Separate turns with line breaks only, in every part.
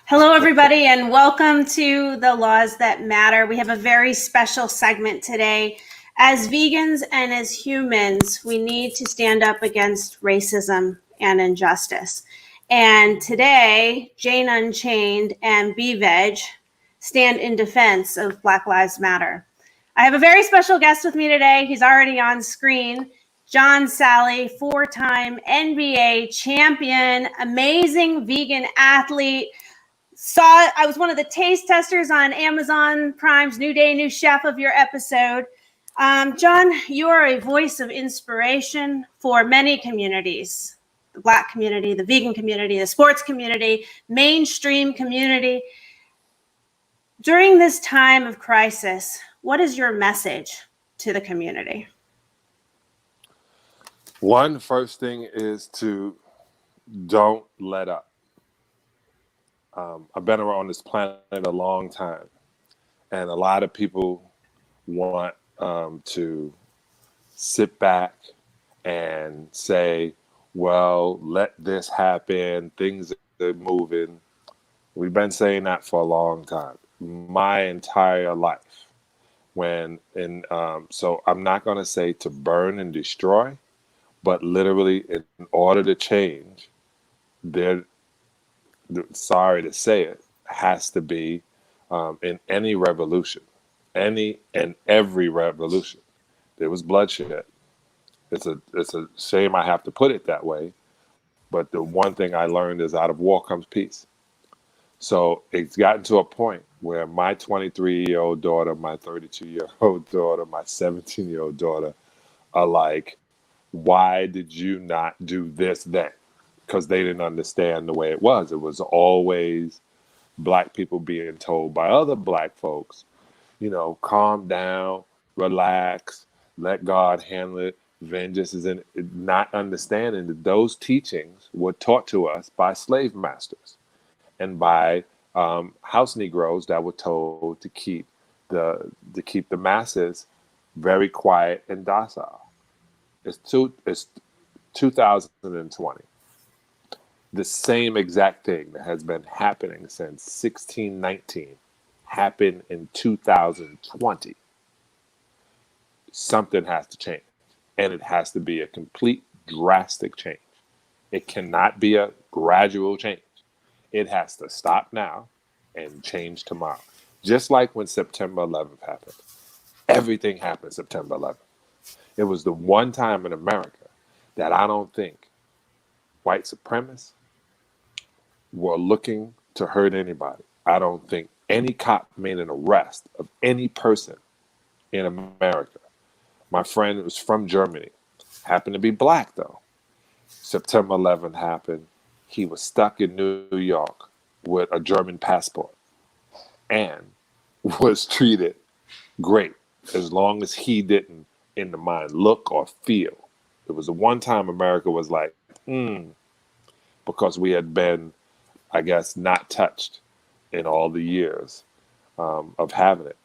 Hello, everybody, and welcome to The Laws That Matter. We have a very special segment today. As vegans and as humans, we need to stand up against racism and injustice. And today, Jane Unchained and BeVeg stand in defense of Black Lives Matter. I have a very special guest with me today. He's already on screen. John Salley, four-time NBA champion, amazing vegan athlete. I was one of the taste testers on Amazon Prime's New Day, New Chef of your episode. John, you are a voice of inspiration for many communities, the Black community, the vegan community, the sports community, mainstream community. During this time of crisis, what is your message to the community?
One, first thing is to don't let up. I've been around this planet a long time, and a lot of people want to sit back and say, well, let this happen, things are moving. We've been saying that for a long time, my entire life. So I'm not going to say to burn and destroy, but literally in order to change, sorry to say it, has to be in any revolution, any and every revolution. There was bloodshed. It's a shame I have to put it that way, but the one thing I learned is out of war comes peace. So it's gotten to a point where my 23-year-old daughter, my 32-year-old daughter, my 17-year-old daughter are like, why did you not do this then? Because they didn't understand the way it was. It was always Black people being told by other Black folks, calm down, relax, let God handle it. Vengeance is in it. Not understanding that those teachings were taught to us by slave masters and by house Negroes that were told to keep the masses very quiet and docile. It's 2020. The same exact thing that has been happening since 1619 happened in 2020. Something has to change, and it has to be a complete drastic change. It cannot be a gradual change. It has to stop now and change tomorrow. Just like when September 11th happened. Everything happened September 11th. It was the one time in America that I don't think white supremacists were looking to hurt anybody. I don't think any cop made an arrest of any person in America. My friend was from Germany, happened to be Black though. September 11th happened. He was stuck in New York with a German passport and was treated great as long as he didn't, in the mind, look or feel. It was the one time America was like, because we had been, I guess, not touched in all the years of having it.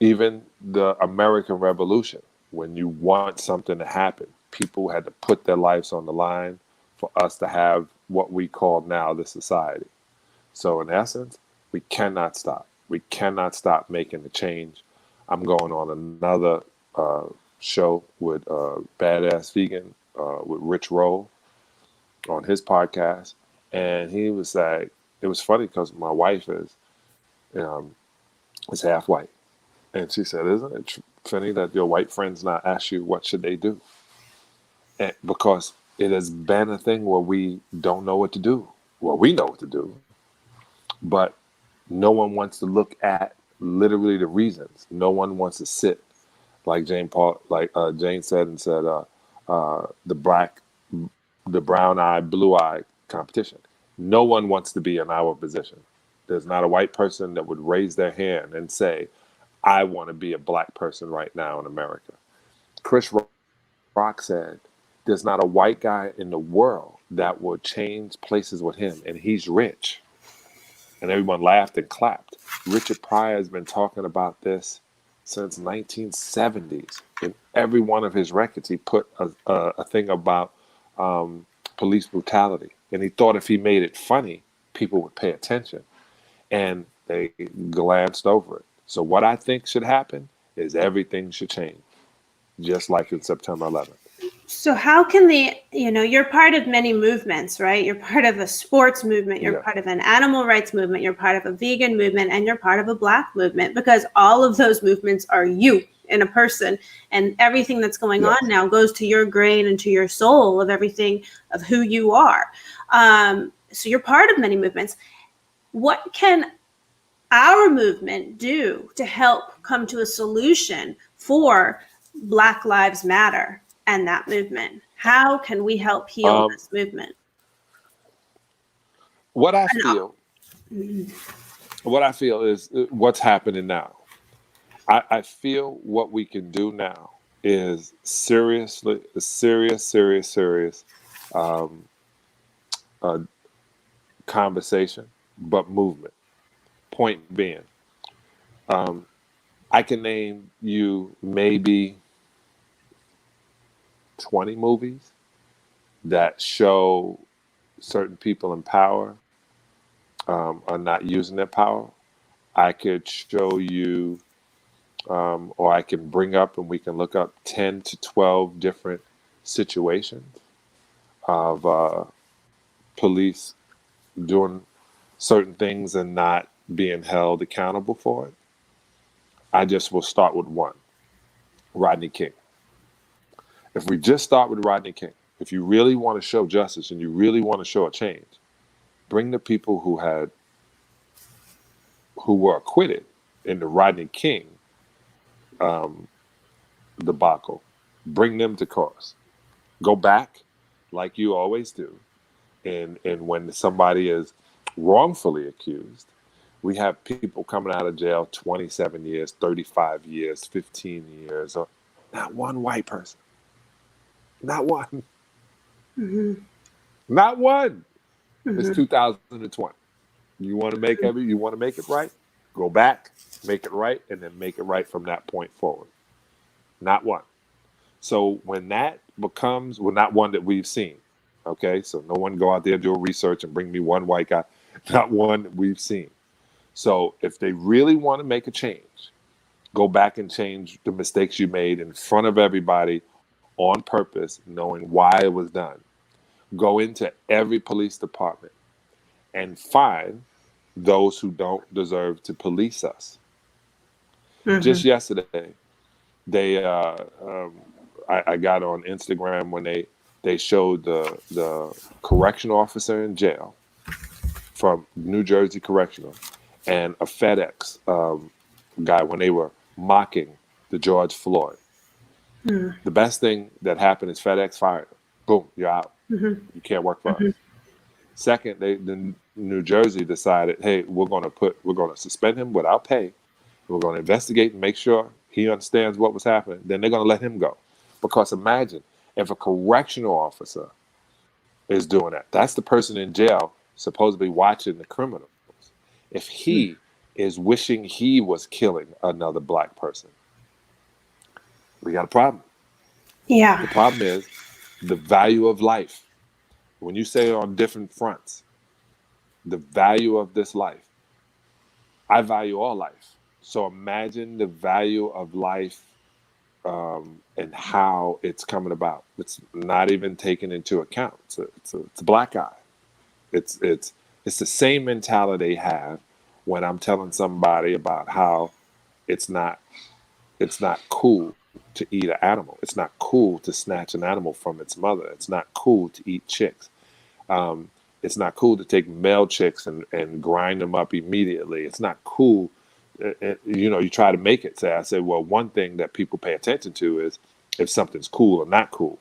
Even the American Revolution, when you want something to happen, people had to put their lives on the line for us to have what we call now the society. So in essence, we cannot stop. We cannot stop making the change. I'm going on another show with Badass Vegan with Rich Roll on his podcast. And he was like, it was funny because my wife is half white. And she said, isn't it funny that your white friends not ask you what should they do? And because it has been a thing where we don't know what to do. Well, we know what to do, but no one wants to look at literally the reasons. No one wants to sit, like Jane said, the brown eye, blue eye competition. No one wants to be in our position. There's not a white person that would raise their hand and say, I want to be a Black person right now in America. Chris Rock said, there's not a white guy in the world that will change places with him, and he's rich. And everyone laughed and clapped. Richard Pryor has been talking about this since 1970s. In every one of his records, he put a thing about police brutality. And he thought if he made it funny, people would pay attention, and they glanced over it. So what I think should happen is everything should change, just like in September 11th.
So how can you're part of many movements, right? You're part of a sports movement, you're
Yeah.
part of an animal rights movement, you're part of a vegan movement, and you're part of a Black movement, because all of those movements are you in a person, and everything that's going
Yes.
on now goes to your grain and to your soul of everything of who you are. So you're part of many movements. What can our movement do to help come to a solution for Black Lives Matter and that movement? How can we help heal this movement?
What I feel is what's happening now. I feel what we can do now is serious conversation, but movement. Point being, I can name you maybe 20 movies that show certain people in power are not using their power. I could show you, or I can bring up, and we can look up 10 to 12 different situations of police doing certain things and not being held accountable for it. I just will start with one, Rodney King. If we just start with Rodney King, if you really want to show justice and you really want to show a change, bring the people who were acquitted in the Rodney King debacle, bring them to court. Go back like you always do. And when somebody is wrongfully accused, we have people coming out of jail 27 years, 35 years, 15 years, not one white person. Not one.
Mm-hmm.
Not one.
Mm-hmm.
It's 2020. You want to make it right? Go back, make it right, and then make it right from that point forward. Not one. So when that becomes, well, not one that we've seen. Okay, so no one go out there, do a research and bring me one white guy. Not one that we've seen. So if they really want to make a change, go back and change the mistakes you made in front of everybody on purpose, knowing why it was done. Go into every police department and find those who don't deserve to police us. Mm-hmm. Just yesterday, I got on Instagram when they showed the correctional officer in jail from New Jersey Correctional and a FedEx guy when they were mocking the George Floyd. Mm. The best thing that happened is FedEx fired him. Boom, you're out. Mm-hmm. You can't work for us. Second, the New Jersey decided, hey, we're going to suspend him without pay. We're going to investigate and make sure he understands what was happening. Then they're going to let him go. Because imagine if a correctional officer is doing that. That's the person in jail supposed to be watching the criminals. If he is wishing he was killing another Black person, we got a problem.
Yeah.
The problem is the value of life. When you say on different fronts, the value of this life, I value all life. So imagine the value of life and how it's coming about. It's not even taken into account. It's a black eye. It's the same mentality they have when I'm telling somebody about how it's not cool to eat an animal. It's not cool to snatch an animal from its mother. It's not cool to eat chicks. It's not cool to take male chicks and grind them up immediately. It's not cool. You try to make it. I said, well, one thing that people pay attention to is if something's cool or not cool.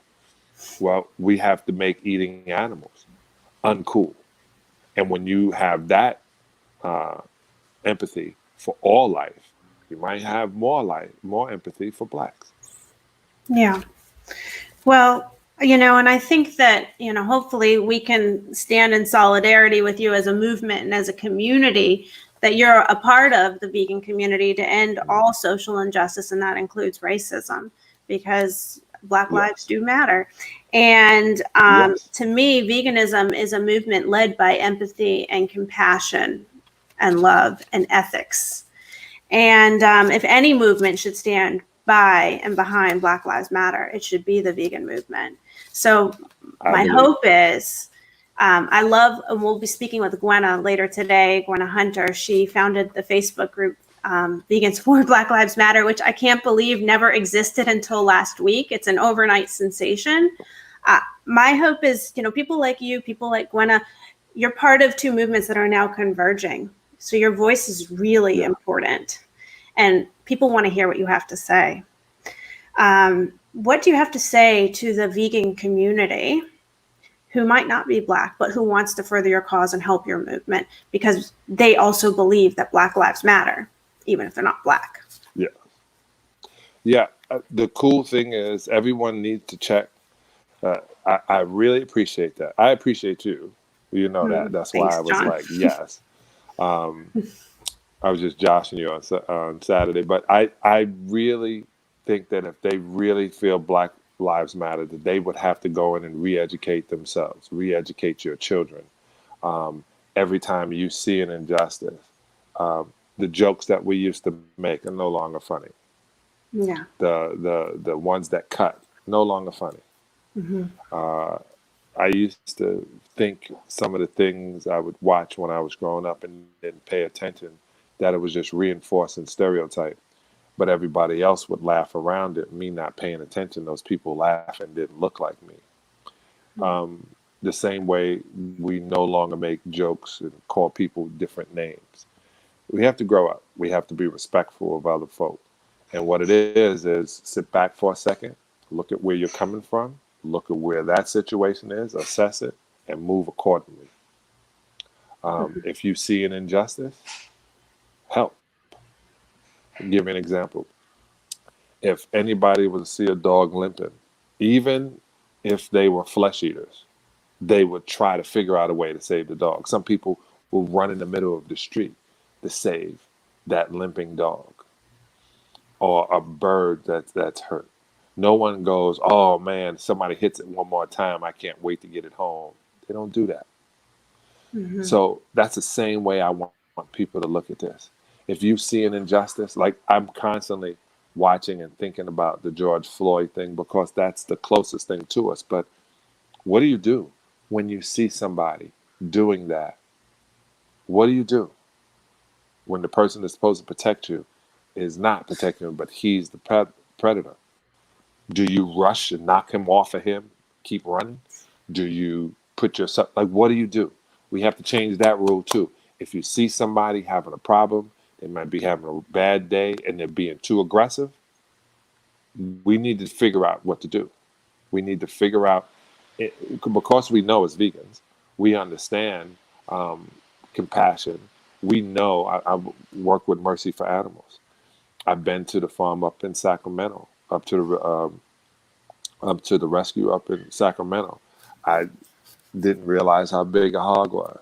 Well, we have to make eating animals uncool. And when you have that empathy for all life, you might have more empathy for Blacks.
Yeah. Well, and I think that, hopefully we can stand in solidarity with you as a movement and as a community, that you're a part of the vegan community to end all social injustice, and that includes racism, because Black lives do matter. And
Yes.
to me, veganism is a movement led by empathy and compassion and love and ethics. And if any movement should stand by and behind Black Lives Matter, it should be the vegan movement. So
I
my
believe.
hope is, I love, and we'll be speaking with Gwenna later today, Gwenna Hunter. She founded the Facebook group Vegans for Black Lives Matter, which I can't believe never existed until last week. It's an overnight sensation. My hope is, people like you, people like Gwenna, you're part of two movements that are now converging. So your voice is really important, and people want to hear what you have to say. What do you have to say to the vegan community who might not be Black, but who wants to further your cause and help your movement because they also believe that Black lives matter, even if they're not Black?
Yeah. Yeah. The cool thing is everyone needs to check. I really appreciate that. I appreciate you. You know that. That's
Thanks,
why I was
John.
like, yes. I was just joshing you on Saturday, but I really think that if they really feel Black Lives Matter, that they would have to go in and re-educate themselves, re-educate your children. Every time you see an injustice, the jokes that we used to make are no longer funny.
Yeah.
The ones that cut, no longer funny. I used to think some of the things I would watch when I was growing up and didn't pay attention, that it was just reinforcing stereotype. But everybody else would laugh around it. Me not paying attention, those people laughing didn't look like me. The same way we no longer make jokes and call people different names. We have to grow up. We have to be respectful of other folk. And what it is sit back for a second, look at where you're coming from, look at where that situation is, assess it, and move accordingly. If you see an injustice, help. I'll give you an example. If anybody would see a dog limping, even if they were flesh eaters, they would try to figure out a way to save the dog. Some people will run in the middle of the street to save that limping dog or a bird that's hurt. No one goes, oh man, somebody hits it one more time, I can't wait to get it home. They don't do that. So that's the same way I want people to look at this. If you see an injustice, like I'm constantly watching and thinking about the George Floyd thing because that's the closest thing to us. But what do you do when you see somebody doing that? What do you do when the person that's supposed to protect you is not protecting you, but he's the predator? Do you rush and knock him off of him, keep running? Do you put yourself, like, what do you do? We have to change that rule too. If you see somebody having a problem, they might be having a bad day and they're being too aggressive, we need to figure out what to do. We need to figure out, because we know as vegans, we understand compassion. We know, I work with Mercy for Animals. I've been to the farm up in Sacramento, up to the rescue up in Sacramento. I didn't realize how big a hog was.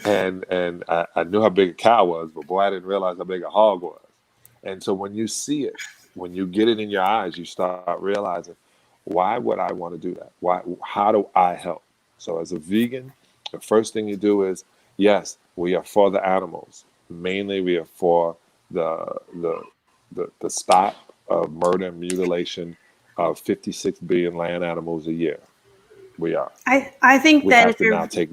And I knew how big a cow was, but boy, I didn't realize how big a hog was. And so when you see it, when you get it in your eyes, you start realizing, why would I want to do that? Why? How do I help? So as a vegan, the first thing you do is, yes, we are for the animals. Mainly, we are for the stop of murder and mutilation of 56 billion land animals a year. We are.
I think
We
that
have to now take.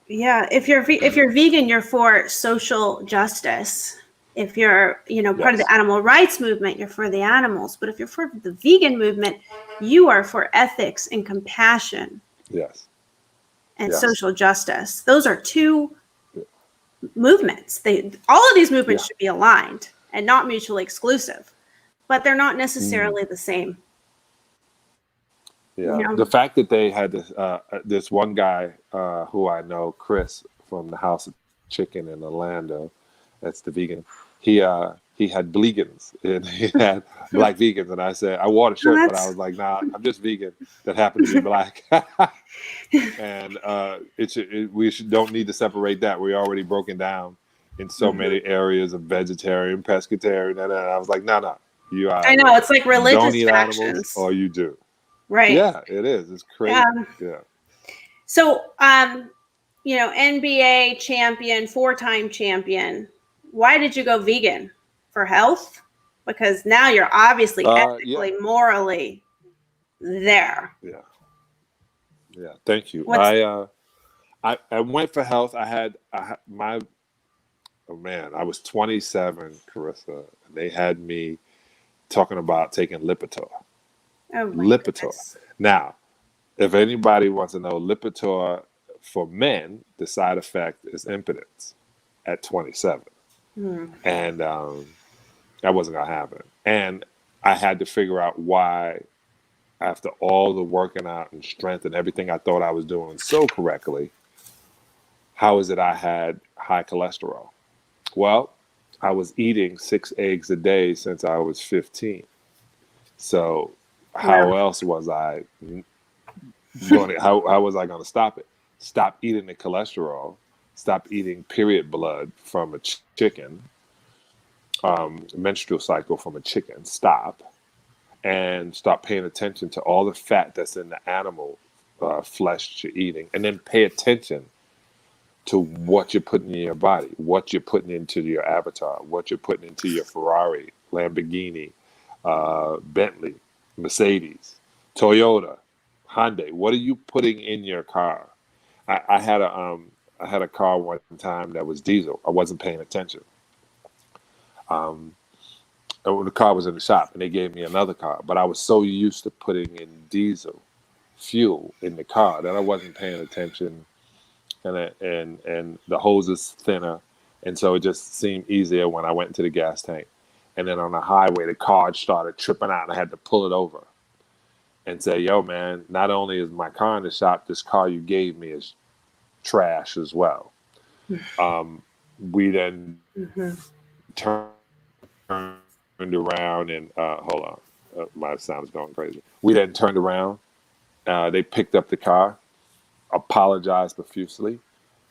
if you're vegan, you're for social justice. If you're, part of the animal rights movement, you're for the animals. But if you're for the vegan movement, you are for ethics and compassion.
Yes.
And social justice. Those are two movements. All of these movements should be aligned and not mutually exclusive, but they're not necessarily the same.
Yeah. The fact that they had this one guy who I know, Chris from the House of Chicken in Orlando, that's the vegan. He had vegans and he had Black vegans, and I said I wore the shirt, but I was like, nah, I'm just vegan that happened to be Black. And we don't need to separate that. We're already broken down in so many areas of vegetarian, pescatarian, and I was like, no, you are.
I know, it's like religious
don't eat
factions.
animals, or you do.
Right.
Yeah, it is. It's crazy. Yeah.
So, NBA champion, 4-time champion. Why did you go vegan? For health? Because now you're obviously
Yeah.
ethically, morally there.
Yeah. Yeah. Thank you.
What's
I went for health. My oh man, I was 27, Carissa, and they had me talking about taking Lipitor.
oh my
Lipitor.
goodness.
Now, if anybody wants to know, Lipitor for men, the side effect is impotence at 27, and that wasn't gonna happen. And I had to figure out why, after all the working out and strength and everything I thought I was doing so correctly, how is it I had high cholesterol? Well, I was eating 6 eggs a day since I was 15. So
Wow.
how else was I going to, how was I going to stop it? Stop eating the cholesterol, stop eating period blood from a chicken, menstrual cycle from a chicken, stop, and stop paying attention to all the fat that's in the animal flesh you're eating, and then pay attention to what you're putting in your body, what you're putting into your avatar, what you're putting into your Ferrari, Lamborghini, Bentley, Mercedes, Toyota, Hyundai. What are you putting in your car? I had a car one time that was diesel. I wasn't paying attention. The car was in the shop, and they gave me another car, but I was so used to putting in diesel fuel in the car that I wasn't paying attention, and the hose is thinner, and so it just seemed easier when I went into the gas tank. And then on the highway, the car started tripping out, and I had to pull it over and say, "Yo, man, not only is my car in the shop, this car you gave me is trash as well." We then turned around and hold on, my sound is going crazy. We then turned around. They picked up the car, apologized profusely,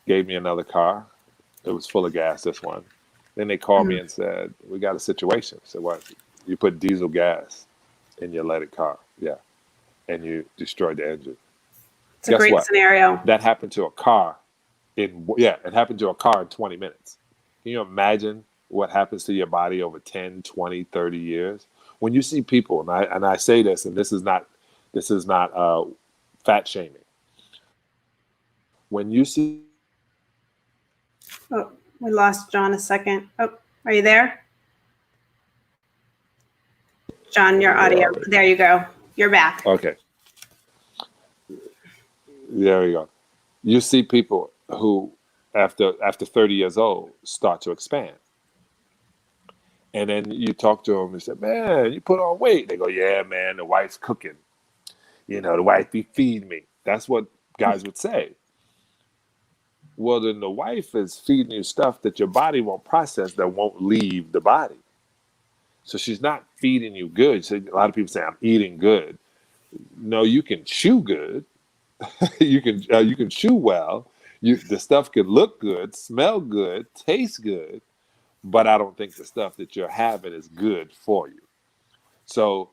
gave me another car. It was full of gas, this one. Then they called me and said, "We got a situation." I said, "What? You put diesel gas in your leaded car." "Yeah. And you destroyed the engine."
It's a
Guess
great
what?
scenario.
That happened to a car it happened to a car in 20 minutes. Can you imagine what happens to your body over 10, 20, 30 years? When you see people, and I say this, and this is not fat shaming. When you see
Oh, we lost John a second. Oh, are you there? John, your
where
audio.
are we?
There you go. You're back.
Okay, there we go. You see people who, after 30 years old, start to expand. And then you talk to them and say, "Man, you put on weight." They go, "Yeah, man, the wife's cooking. The wife be feeding me." That's what guys would say. Well, then the wife is feeding you stuff that your body won't process, that won't leave the body. So she's not feeding you good. So a lot of people say, "I'm eating good." No, you can chew good. You can chew well. The stuff can look good, smell good, taste good, but I don't think the stuff that you're having is good for you. So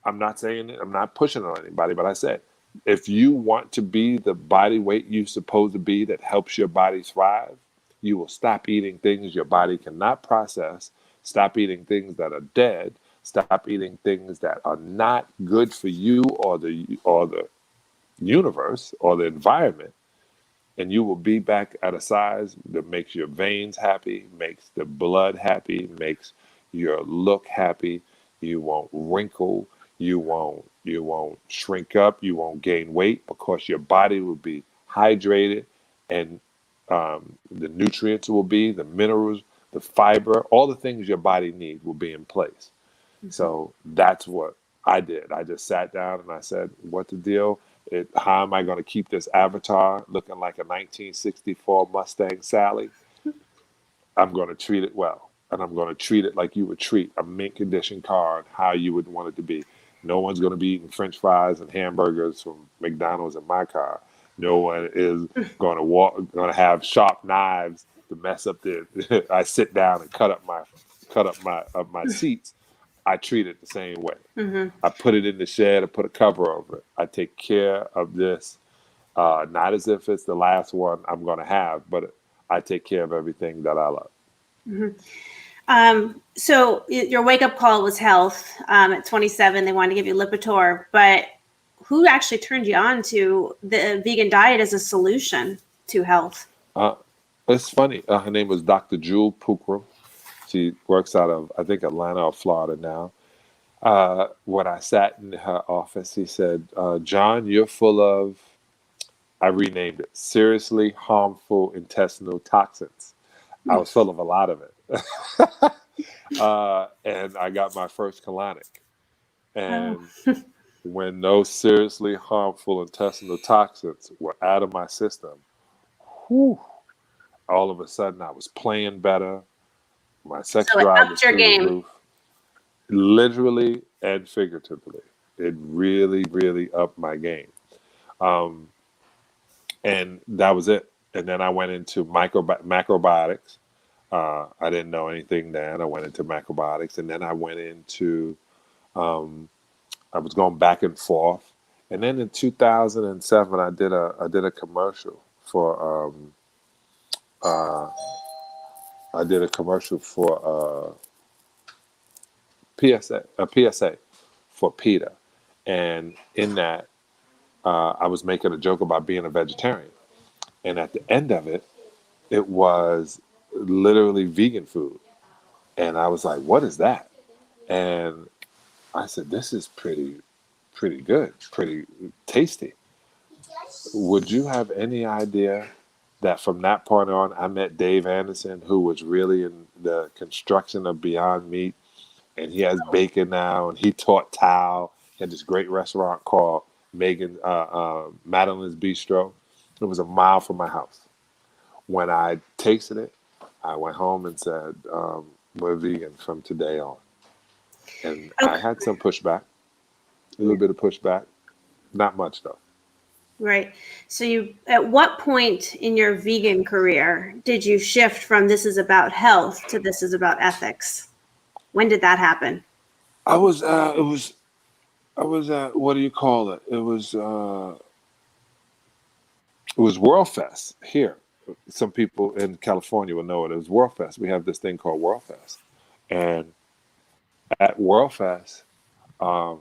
I'm not pushing on anybody, but I said, if you want to be the body weight you're supposed to be that helps your body thrive, you will stop eating things your body cannot process, stop eating things that are dead, stop eating things that are not good for you or the universe or the environment, and you will be back at a size that makes your veins happy, makes the blood happy, makes your look happy. You won't wrinkle, you won't shrink up, you won't gain weight, because your body will be hydrated, and the nutrients will be, the minerals, the fiber, all the things your body needs will be in place. So that's what I did. I just sat down and I said, "What the deal? How am I going to keep this avatar looking like a 1964 Mustang Salley? I'm going to treat it well. And I'm going to treat it like you would treat a mint condition car, and how you would want it to be. No one's going to be eating French fries and hamburgers from McDonald's in my car. No one is going to have sharp knives to mess up the." I sit down and cut up my seats. I treat it the same way.
Mm-hmm.
I put it in the shed. I put a cover over it. I take care of this, not as if it's the last one I'm going to have, but I take care of everything that I love.
So your wake up call was health. At 27, they wanted to give you Lipitor, but who actually turned you on to the vegan diet as a solution to health?
It's funny. Her name was Dr. Jewel Pookrum. She works out of, I think, Atlanta or Florida now. When I sat in her office, he said, John, you're full of, I renamed it, seriously harmful intestinal toxins. I was full of a lot of it. And I got my first colonic. And when those seriously harmful intestinal toxins were out of my system, whew, all of a sudden I was playing better. My sex
So it
drive
upped
was
your
through
game.
the roof. Literally and figuratively. It really, really upped my game. And that was it. And then I went into macrobiotics. I didn't know anything then. I went into macrobiotics, and then I went into, I was going back and forth. And then in 2007, I did a commercial for, PSA for Peta. And in that, I was making a joke about being a vegetarian. And at the end of it, it was literally vegan food. And I was like, what is that? And I said, this is pretty good, pretty tasty. Would you have any idea that from that point on, I met Dave Anderson, who was really in the construction of Beyond Meat, and he has bacon now, and he taught Tao. He had this great restaurant called Madeline's Bistro. It was a mile from my house. When I tasted it, I went home and said, we're vegan from today on. And I had some pushback, a little bit of pushback, not much though.
Right. So at what point in your vegan career did you shift from this is about health to this is about ethics? When did that happen?
I was at, what do you call it? It was World Fest here. Some people in California will know it. It was World Fest. We have this thing called World Fest. And at World Fest, what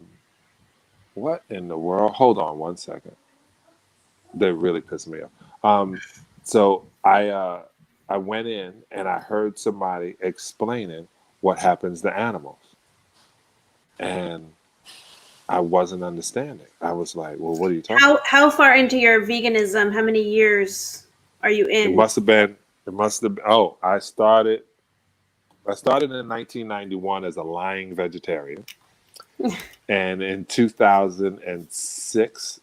in the world? Hold on one second. They really pissed me off. So I went in and I heard somebody explaining what happens to animals. And I wasn't understanding. I was like, well, what are you talking about?
How far into your veganism, how many years are you in?
It must have been, oh, I started in 1991 as a lying vegetarian. And in 2006,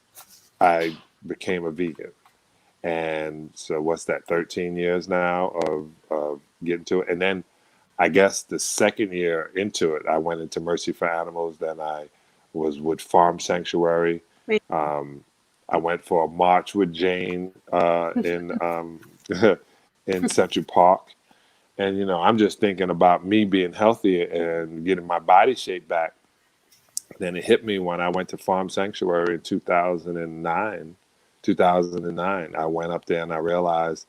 I became a vegan. And so what's that, 13 years now of getting to it. And then I guess the second year into it, I went into Mercy for Animals. Then I was with Farm Sanctuary.
Right.
I went for a march with Jane in in Central Park. And, I'm just thinking about me being healthy and getting my body shape back. Then it hit me when I went to Farm Sanctuary in 2009. I went up there and I realized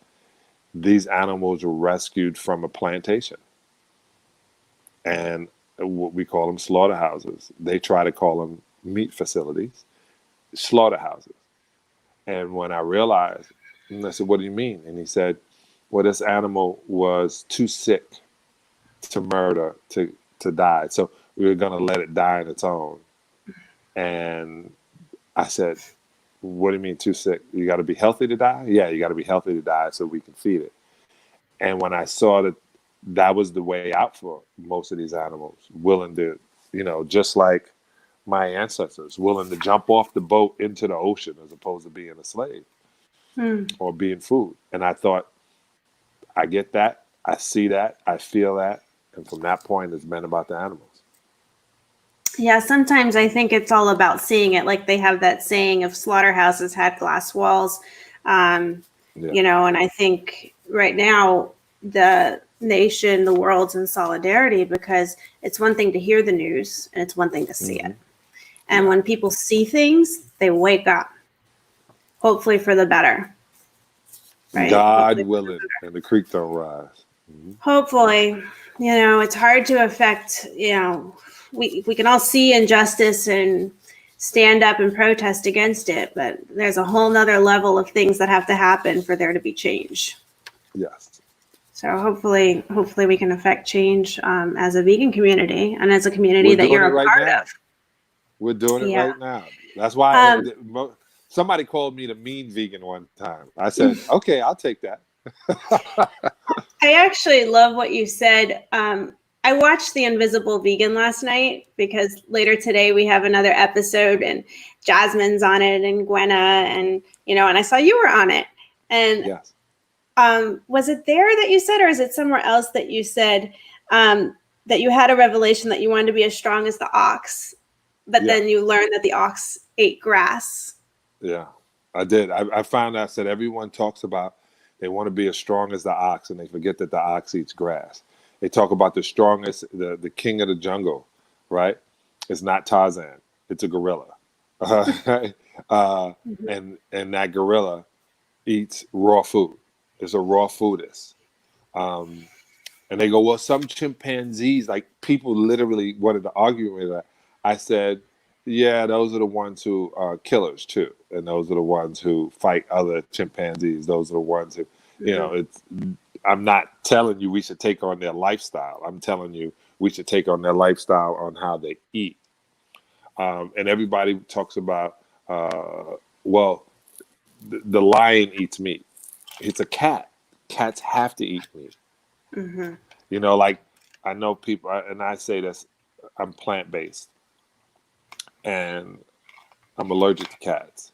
these animals were rescued from a plantation. And what we call them slaughterhouses. They try to call them meat facilities, slaughterhouses. And when I realized, and I said, what do you mean? And he said, well, this animal was too sick to murder, to die. So we were going to let it die on its own. And I said, what do you mean too sick? You got to be healthy to die? Yeah, you got to be healthy to die so we can feed it. And when I saw that was the way out for most of these animals, willing to, just like my ancestors, willing to jump off the boat into the ocean as opposed to being a slave or being food. And I thought, I get that. I see that. I feel that. And from that point, it's been about the animals.
Yeah, sometimes I think it's all about seeing it. Like they have that saying of slaughterhouses had glass walls, and I think right now the nation, the world's in solidarity, because it's one thing to hear the news and it's one thing to see
Mm-hmm.
it. And when people see things, they wake up, hopefully for the better, right?
God willing, and the creek don't rise. Mm-hmm.
Hopefully, it's hard to affect, we can all see injustice and stand up and protest against it, but there's a whole nother level of things that have to happen for there to be change.
Yes.
So hopefully we can affect change as a vegan community and as a community that you're a part of.
We're doing it
Yeah.
right now. That's why somebody called me the mean vegan one time. I said, okay, I'll take that.
I actually love what you said. I watched The Invisible Vegan last night because later today we have another episode and Jasmine's on it and Gwenna and I saw you were on it. And
yes.
Was it there that you said, or is it somewhere else that you said that you had a revelation that you wanted to be as strong as the ox, but then you learned that the ox ate grass?
Yeah, I did. I found out that everyone talks about they want to be as strong as the ox, and they forget that the ox eats grass. They talk about the strongest, the king of the jungle, right? It's not Tarzan. It's a gorilla. And that gorilla eats raw food. It's a raw foodist. And they go, well, some chimpanzees, like people literally wanted to argue with that. I said, yeah, those are the ones who are killers too. And those are the ones who fight other chimpanzees. Those are the ones who, I'm not telling you we should take on their lifestyle. I'm telling you we should take on their lifestyle on how they eat. And everybody talks about, the lion eats meat. It's a cat. Cats have to eat meat. Mm-hmm. Like I know people, and I say this, I'm plant-based. And I'm allergic to cats,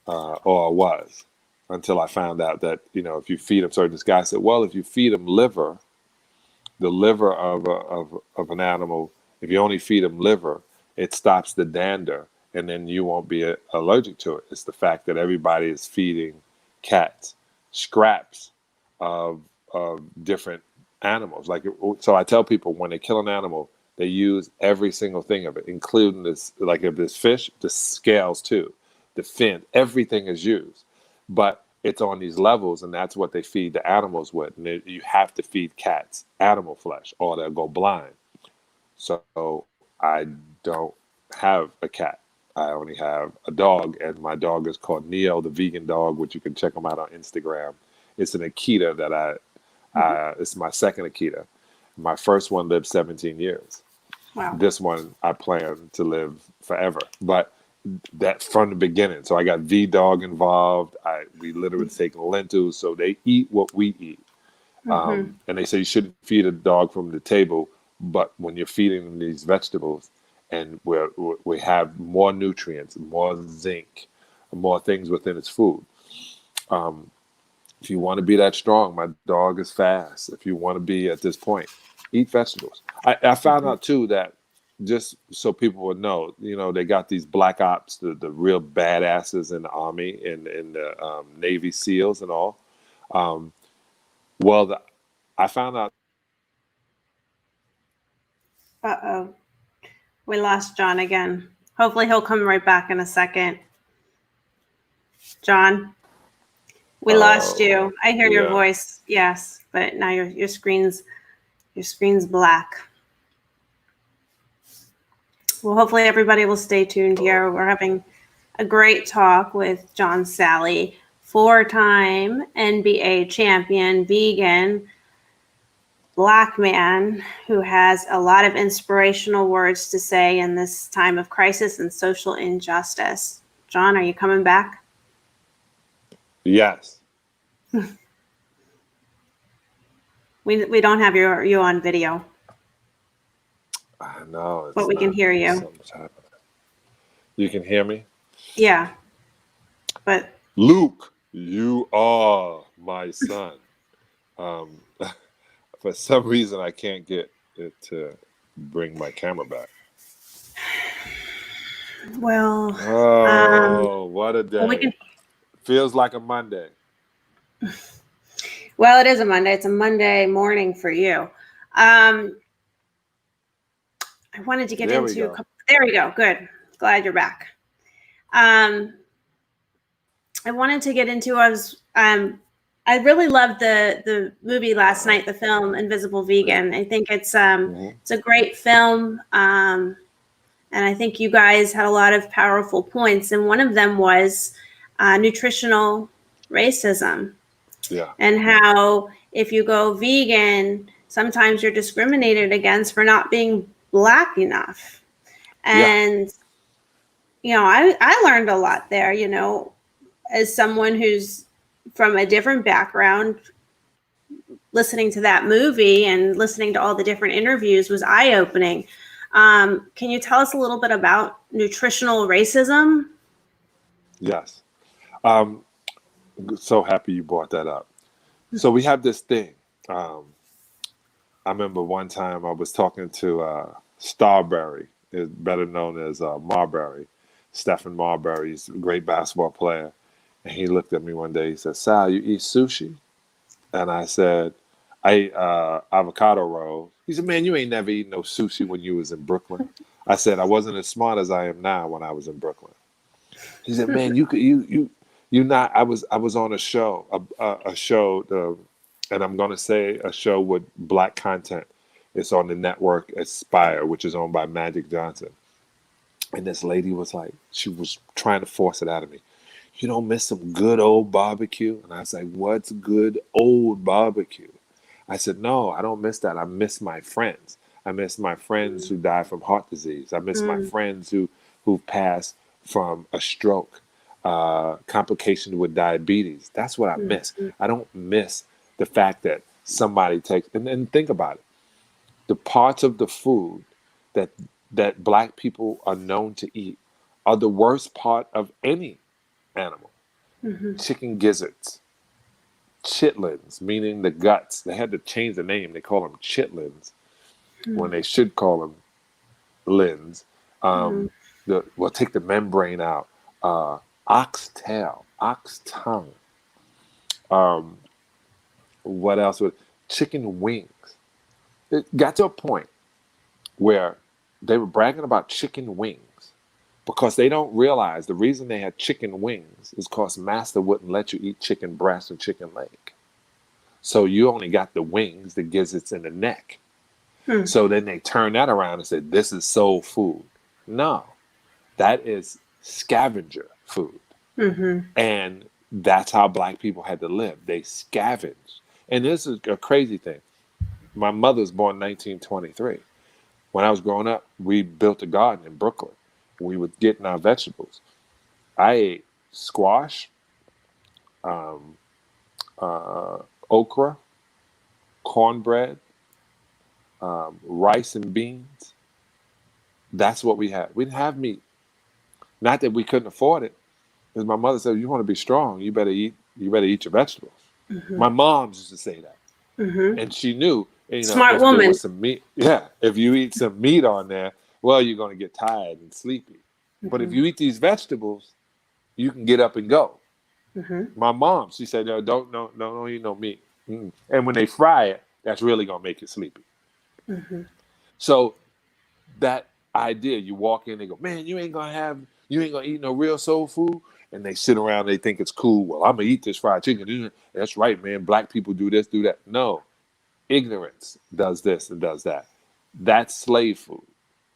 or I was, until I found out that, if you feed them certain, this guy said, well, if you feed them liver, the liver of an animal, if you only feed them liver, it stops the dander, and then you won't be allergic to it. It's the fact that everybody is feeding cats scraps of different animals. So I tell people when they kill an animal, they use every single thing of it, including this, like if this fish, the scales too, the fin, everything is used. But it's on these levels, and that's what they feed the animals with. And you have to feed cats animal flesh, or they'll go blind. So I don't have a cat. I only have a dog, and my dog is called Neo, the vegan dog, which you can check him out on Instagram. It's an Akita that it's my second Akita. My first one lived 17 years.
Wow.
This one I plan to live forever. But that from the beginning. So I got V-Dog involved. We literally take lentils. So they eat what we eat. And they say you shouldn't feed a dog from the table. But when you're feeding them these vegetables, and we have more nutrients, more zinc, more things within its food. If you want to be that strong, my dog is fast. If you want to be at this point, eat vegetables. I found out too that, just so people would know, they got these black ops, the real badasses in the Army and in the Navy SEALs and all. I found out.
Uh-oh. We lost John again. Hopefully he'll come right back in a second. John, we lost you. I hear your voice. Yes, but now your screen's black. Well, hopefully everybody will stay tuned here. We're having a great talk with John Salley, 4-time NBA champion, vegan, Black man who has a lot of inspirational words to say in this time of crisis and social injustice. John, are you coming back?
Yes.
We don't have you on video.
I know.
But we can hear you.
You can hear me?
Yeah. But
Luke, you are my son. For some reason, I can't get it to bring my camera back.
Well.
What a day. Feels like a Monday.
Well, it is a Monday. It's a Monday morning for you. I wanted to get
There we
into.
go.
There we go. Good. Glad you're back. I wanted to get into. I really loved the movie last night. The film Invisible Vegan. I think it's a great film. And I think you guys had a lot of powerful points, and one of them was nutritional racism.
Yeah.
And how if you go vegan, sometimes you're discriminated against for not being Black enough.
Yeah.
And, I learned a lot there, as someone who's from a different background. Listening to that movie and listening to all the different interviews was eye-opening. Can you tell us a little bit about nutritional racism?
Yes. Um, so happy you brought that up. So we have this thing. I remember one time I was talking to Starberry, is better known as Marbury. Stephen Marbury. He's a great basketball player. And he looked at me one day. He said, "Sal, you eat sushi?" And I said, "I ate avocado rolls." He said, "Man, you ain't never eaten no sushi when you was in Brooklyn." I said, "I wasn't as smart as I am now when I was in Brooklyn." He said, "Man, you not." I was on a show, a show, and I'm gonna say a show with Black content. It's on the network Aspire, which is owned by Magic Johnson. And this lady was like, she was trying to force it out of me. "You don't miss some good old barbecue?" And I was like, "What's good old barbecue?" I said, "No, I don't miss that. I miss my friends. I miss my friends who died from heart disease. I miss my friends who passed from a stroke, complication with diabetes. That's what I miss. I don't miss the fact that somebody takes," and think about it. The parts of the food that Black people are known to eat are the worst part of any animal. Chicken gizzards, chitlins, meaning the guts. They had to change the name. They call them chitlins when they should call them lins. Take the membrane out. Ox tail, ox tongue. Um, what else? Chicken wings. It got to a point where they were bragging about chicken wings because they don't realize the reason they had chicken wings is because master wouldn't let you eat chicken breast and chicken leg. So you only got the wings, the gizzards, and the neck. So then they turned that around and said, "This is soul food." No, that is scavenger food. And that's how Black people had to live. They scavenged. And this is a crazy thing. My mother was born in 1923. When I was growing up, we built a garden in Brooklyn. We were getting our vegetables. I ate squash, okra, cornbread, rice and beans. That's what we had. We didn't have meat. Not that we couldn't afford it. Because my mother said, "You want to be strong, you better eat your vegetables." My mom used to say that. And she knew,
Smart
if there
woman.
was some meat, if you eat some meat on there, well, you're going to get tired and sleepy. But if you eat these vegetables, you can get up and go. My mom, she said, "No, don't eat no meat." And when they fry it, that's really going to make you sleepy. So that idea, you walk in, they go, "Man, you ain't gonna eat no real soul food." And they sit around, they think it's cool. "Well, I'm gonna eat this fried chicken." That's right, man. Black people do this, do that. No, ignorance does this and does that. That's slave food.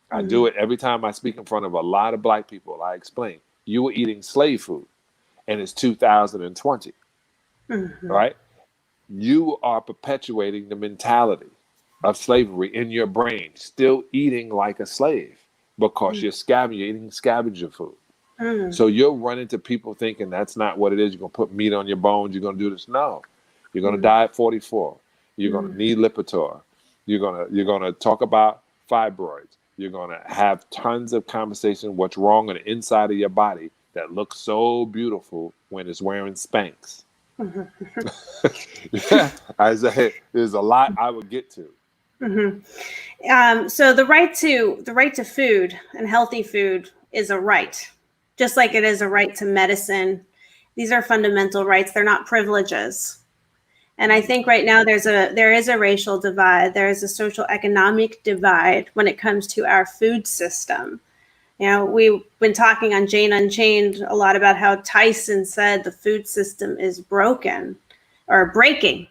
I do it every time I speak in front of a lot of Black people. I explain, you were eating slave food, and it's 2020, right? You are perpetuating the mentality of slavery in your brain, still eating like a slave because you're eating scavenger food. So you'll run into people thinking that's not what it is. You're going to put meat on your bones. You're going to do this. No, you're going to die at 44. You're going to need Lipitor. You're going to talk about fibroids. You're going to have tons of conversation what's wrong on the inside of your body that looks so beautiful when it's wearing Spanx. Yeah, I say there's a lot I would get to.
So the right to food and healthy food is a right, just like it is a right to medicine. These are fundamental rights. They're not privileges. And I think right now there is a racial divide. There is a social economic divide when it comes to our food system. You know, we've been talking on Jane Unchained a lot about how Tyson said the food system is broken or breaking.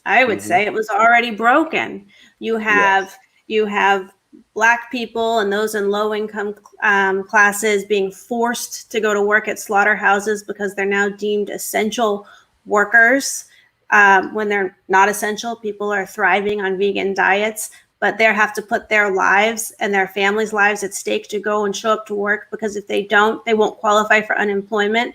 I would
Hmm.
say it was already broken. You
Yes.
have you have Black people and those in low income classes being forced to go to work at slaughterhouses because they're now deemed essential workers. When they're not essential, people are thriving on vegan diets, but they have to put their lives and their families' lives at stake to go and show up to work, because if they don't, they won't qualify for unemployment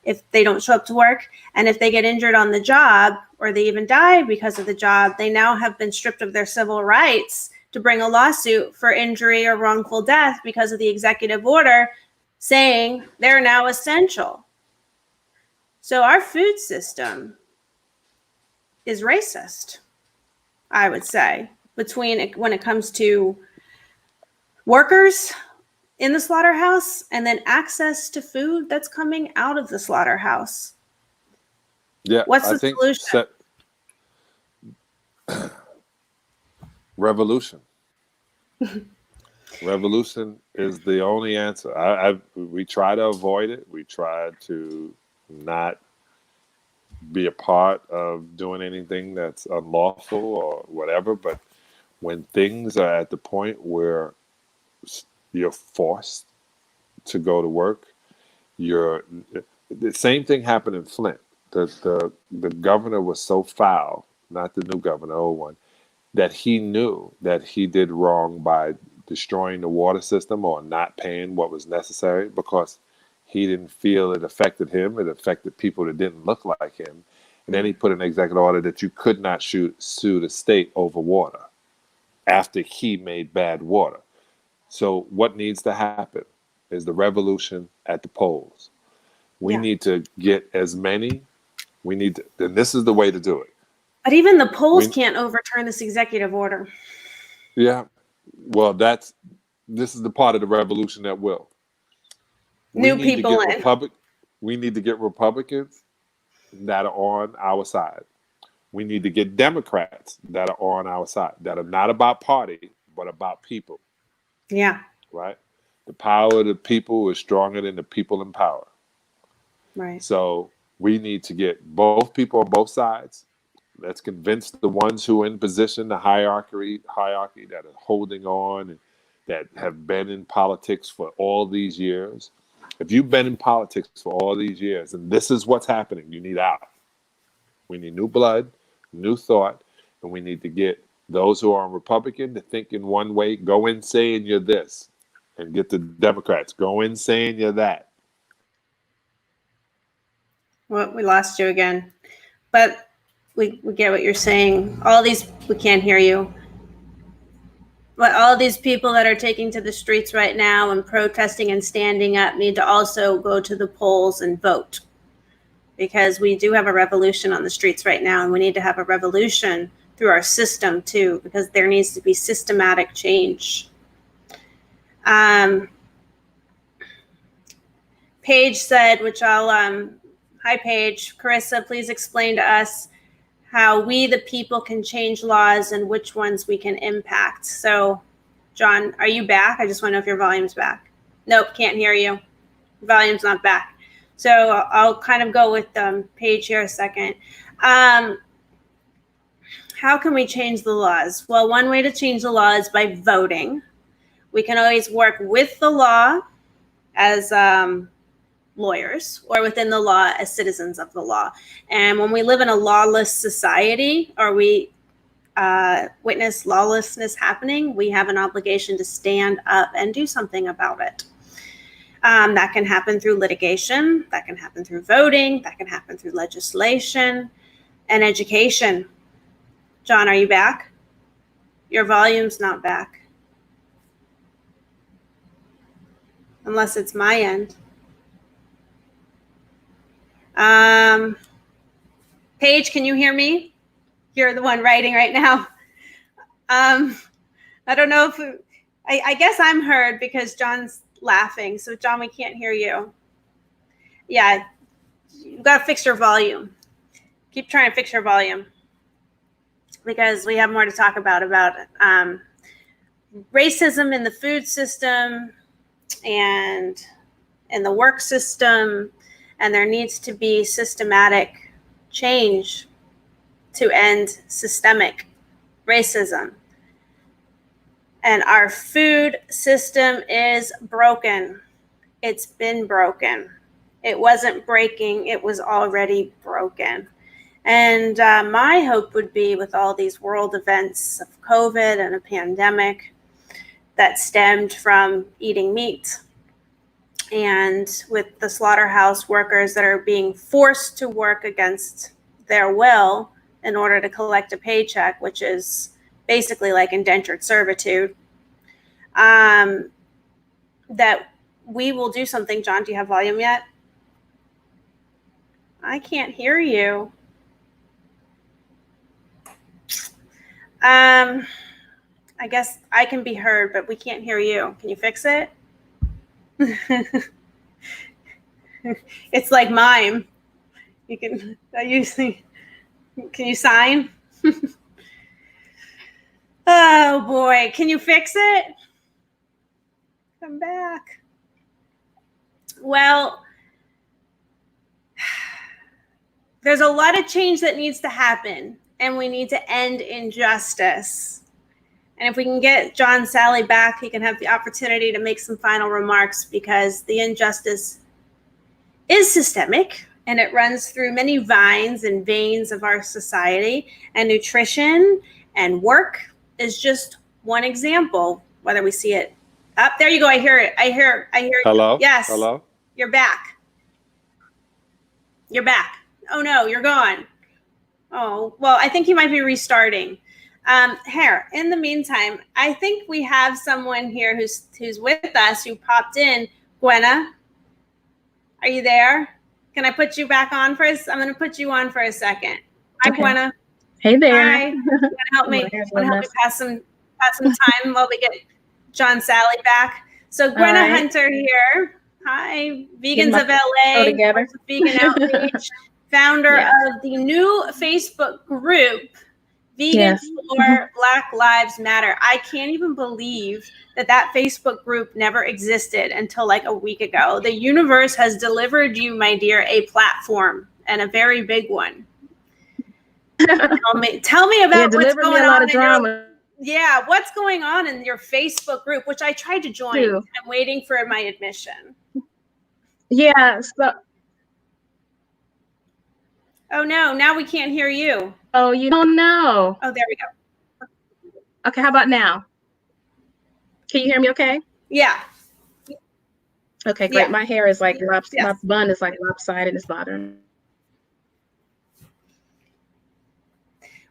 if they don't show up to work. And if they get injured on the job or they even die because of the job, they now have been stripped of their civil rights to bring a lawsuit for injury or wrongful death because of the executive order saying they're now essential. So our food system is racist, I would say, when it comes to workers in the slaughterhouse and then access to food that's coming out of the slaughterhouse.
Yeah,
What's
I
the
think
solution?
revolution. Revolution is the only answer. We try to avoid it. We try to not be a part of doing anything that's unlawful or whatever. But when things are at the point where you're forced to go to work, you're the same thing happened in Flint. The governor was so foul, not the new governor, old one, that he knew that he did wrong by destroying the water system or not paying what was necessary, because he didn't feel it affected him. It affected people that didn't look like him. And then he put an executive order that you could not sue the state over water after he made bad water. So what needs to happen is the revolution at the polls. We
Yeah.
need to get as many. And this is the way to do it.
But even the polls
We,
can't overturn this executive order.
yeah, well, this is the part of the revolution that will. We
New
need to
people
get
in.
we need to get Republicans that are on our side. We need to get Democrats that are on our side, that are not about party, but about people,
Yeah.
right? The power of the people is stronger than the people in power.
Right.
So we need to get both people on both sides. Let's convince the ones who are in position, the hierarchy that are holding on and that have been in politics for all these years. If you've been in politics for all these years and this is what's happening, you need out. We need new blood, new thought, and we need to get those who are on Republican to think in one way, go in saying you're this, and get the Democrats, go in saying you're that.
Well, we lost you again. But we get what you're saying. We can't hear you. But all these people that are taking to the streets right now and protesting and standing up need to also go to the polls and vote. Because we do have a revolution on the streets right now, and we need to have a revolution through our system too, because there needs to be systematic change. Paige said, hi Paige, Carissa, please explain to us how we the people can change laws and which ones we can impact. So, John, are you back? I just want to know if your volume's back. Nope, can't hear you. Volume's not back. So I'll kind of go with Paige here a second. How can we change the laws? Well, one way to change the law is by voting. We can always work with the law as lawyers, or within the law as citizens of the law. And when we live in a lawless society, or we witness lawlessness happening, we have an obligation to stand up and do something about it. That can happen through litigation, that can happen through voting, that can happen through legislation and education. John, are you back? Your volume's not back. Unless it's my end. Paige, can you hear me? You're the one writing right now. I don't know if I guess I'm heard because John's laughing. So John, we can't hear you. Yeah, you've got to fix your volume. Keep trying to fix your volume because we have more to talk about racism in the food system and in the work system, and there needs to be systematic change to end systemic racism. And our food system is broken. It's been broken. It wasn't breaking, it was already broken. And my hope would be with all these world events of COVID and a pandemic that stemmed from eating meat, and with the slaughterhouse workers that are being forced to work against their will in order to collect a paycheck, which is basically like indentured servitude, that we will do something. John, do you have volume yet? I can't hear you. I guess I can be heard, but we can't hear you. Can you fix it? It's like mime. You can, can you sign? Oh boy, can you fix it? Come back. Well, there's a lot of change that needs to happen, and we need to end injustice. And if we can get John Salley back, he can have the opportunity to make some final remarks, because the injustice is systemic and it runs through many vines and veins of our society, and nutrition and work is just one example, whether we see it up. There you go. I hear it. I hear
Hello?
Yes.
Hello?
You're back. You're back. Oh no, you're gone. Oh, well, I think you might be restarting. Here, in the meantime, I think we have someone here who's with us, who popped in. Gwenna, are you there? Can I put you back on for I'm going to put you on for a second. Hi, okay. Gwenna.
Hey there.
Hi. You want to help me? Pass some time while we get John Salley back. So Gwenna Hunter here. Hi, Vegans of LA, Vegan Outreach, founder of the new Facebook group, Vegans for Black Lives Matter. I can't even believe that Facebook group never existed until like a week ago. The universe has delivered you, my dear, a platform, and a very big one. Tell me about what's going on in your, what's going on in your Facebook group, which I tried to join. I'm waiting for my admission.
Yeah. So.
Oh no! Now we can't hear you.
Oh, you don't know.
Oh, there we go.
Okay, how about now? Can you hear me? Okay.
Yeah.
Okay, great. Yeah. My hair is like my bun is like lopsided. It's bothering me.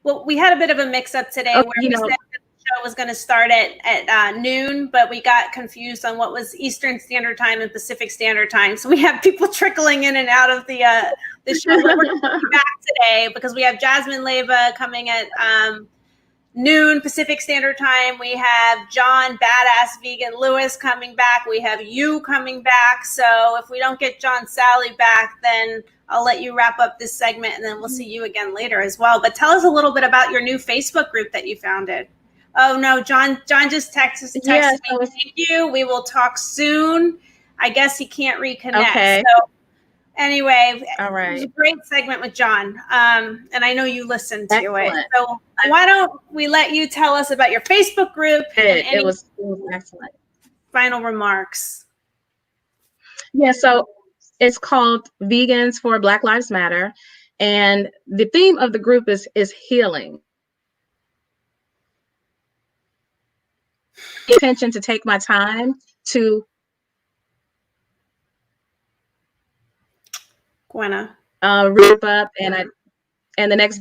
Well, we had a bit of a mix-up today where we said that the show was going to start at noon, but we got confused on what was Eastern Standard Time and Pacific Standard Time. So we have people trickling in and out of the show. But we're back today because we have Jasmine, Leyva coming at noon Pacific Standard Time. We have John Badass Vegan Lewis coming back. We have you coming back. So if we don't get John Salley back, then I'll let you wrap up this segment, and then we'll see you again later as well. But tell us a little bit about your new Facebook group that you founded. Oh no, John just texted me. Thank you. We will talk soon. I guess he can't reconnect.
Okay.
So anyway,
all right.
It was a great segment with John. And I know you listened to it. So why don't we let you tell us about your Facebook group?
It was excellent.
Final remarks.
Yeah, so it's called Vegans for Black Lives Matter. And the theme of the group is healing. Intention to take my time to
Gwenna.
Wrap up and the next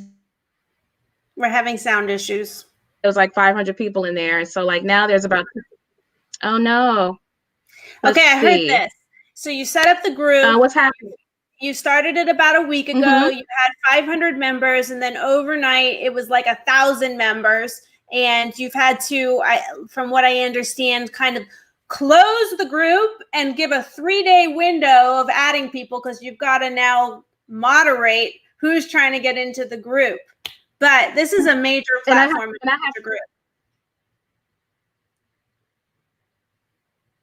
we're having sound issues.
It was like 500 people in there. So like now there's about oh no.
Okay, I heard this. So you set up the group.
What's happening?
You started it about a week ago. Mm-hmm. You had 500 members, and then overnight it was like 1,000 members. And you've had to, from what I understand, kind of close the group and give a 3-day window of adding people, because you've got to now moderate who's trying to get into the group. But this is a major platform
and I have
a group.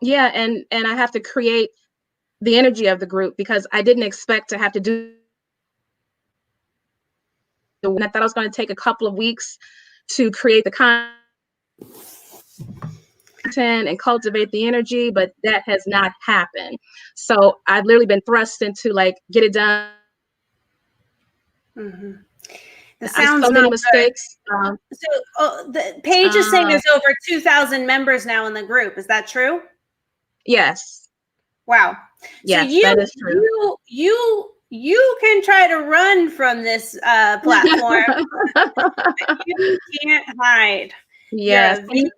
Yeah, and I have to create the energy of the group because I didn't expect to have to do. And I thought I was going to take a couple of weeks to create the content and cultivate the energy, but that has not happened. So I've literally been thrust into like get it done.
Mm-hmm. The sound's
so many
not
mistakes.
The page is saying there's over 2,000 members now in the group. Is that true?
Yes.
Wow.
Yes,
so
that is true.
You can try to run from this platform. You can't hide.
Yes.
You're a vegan.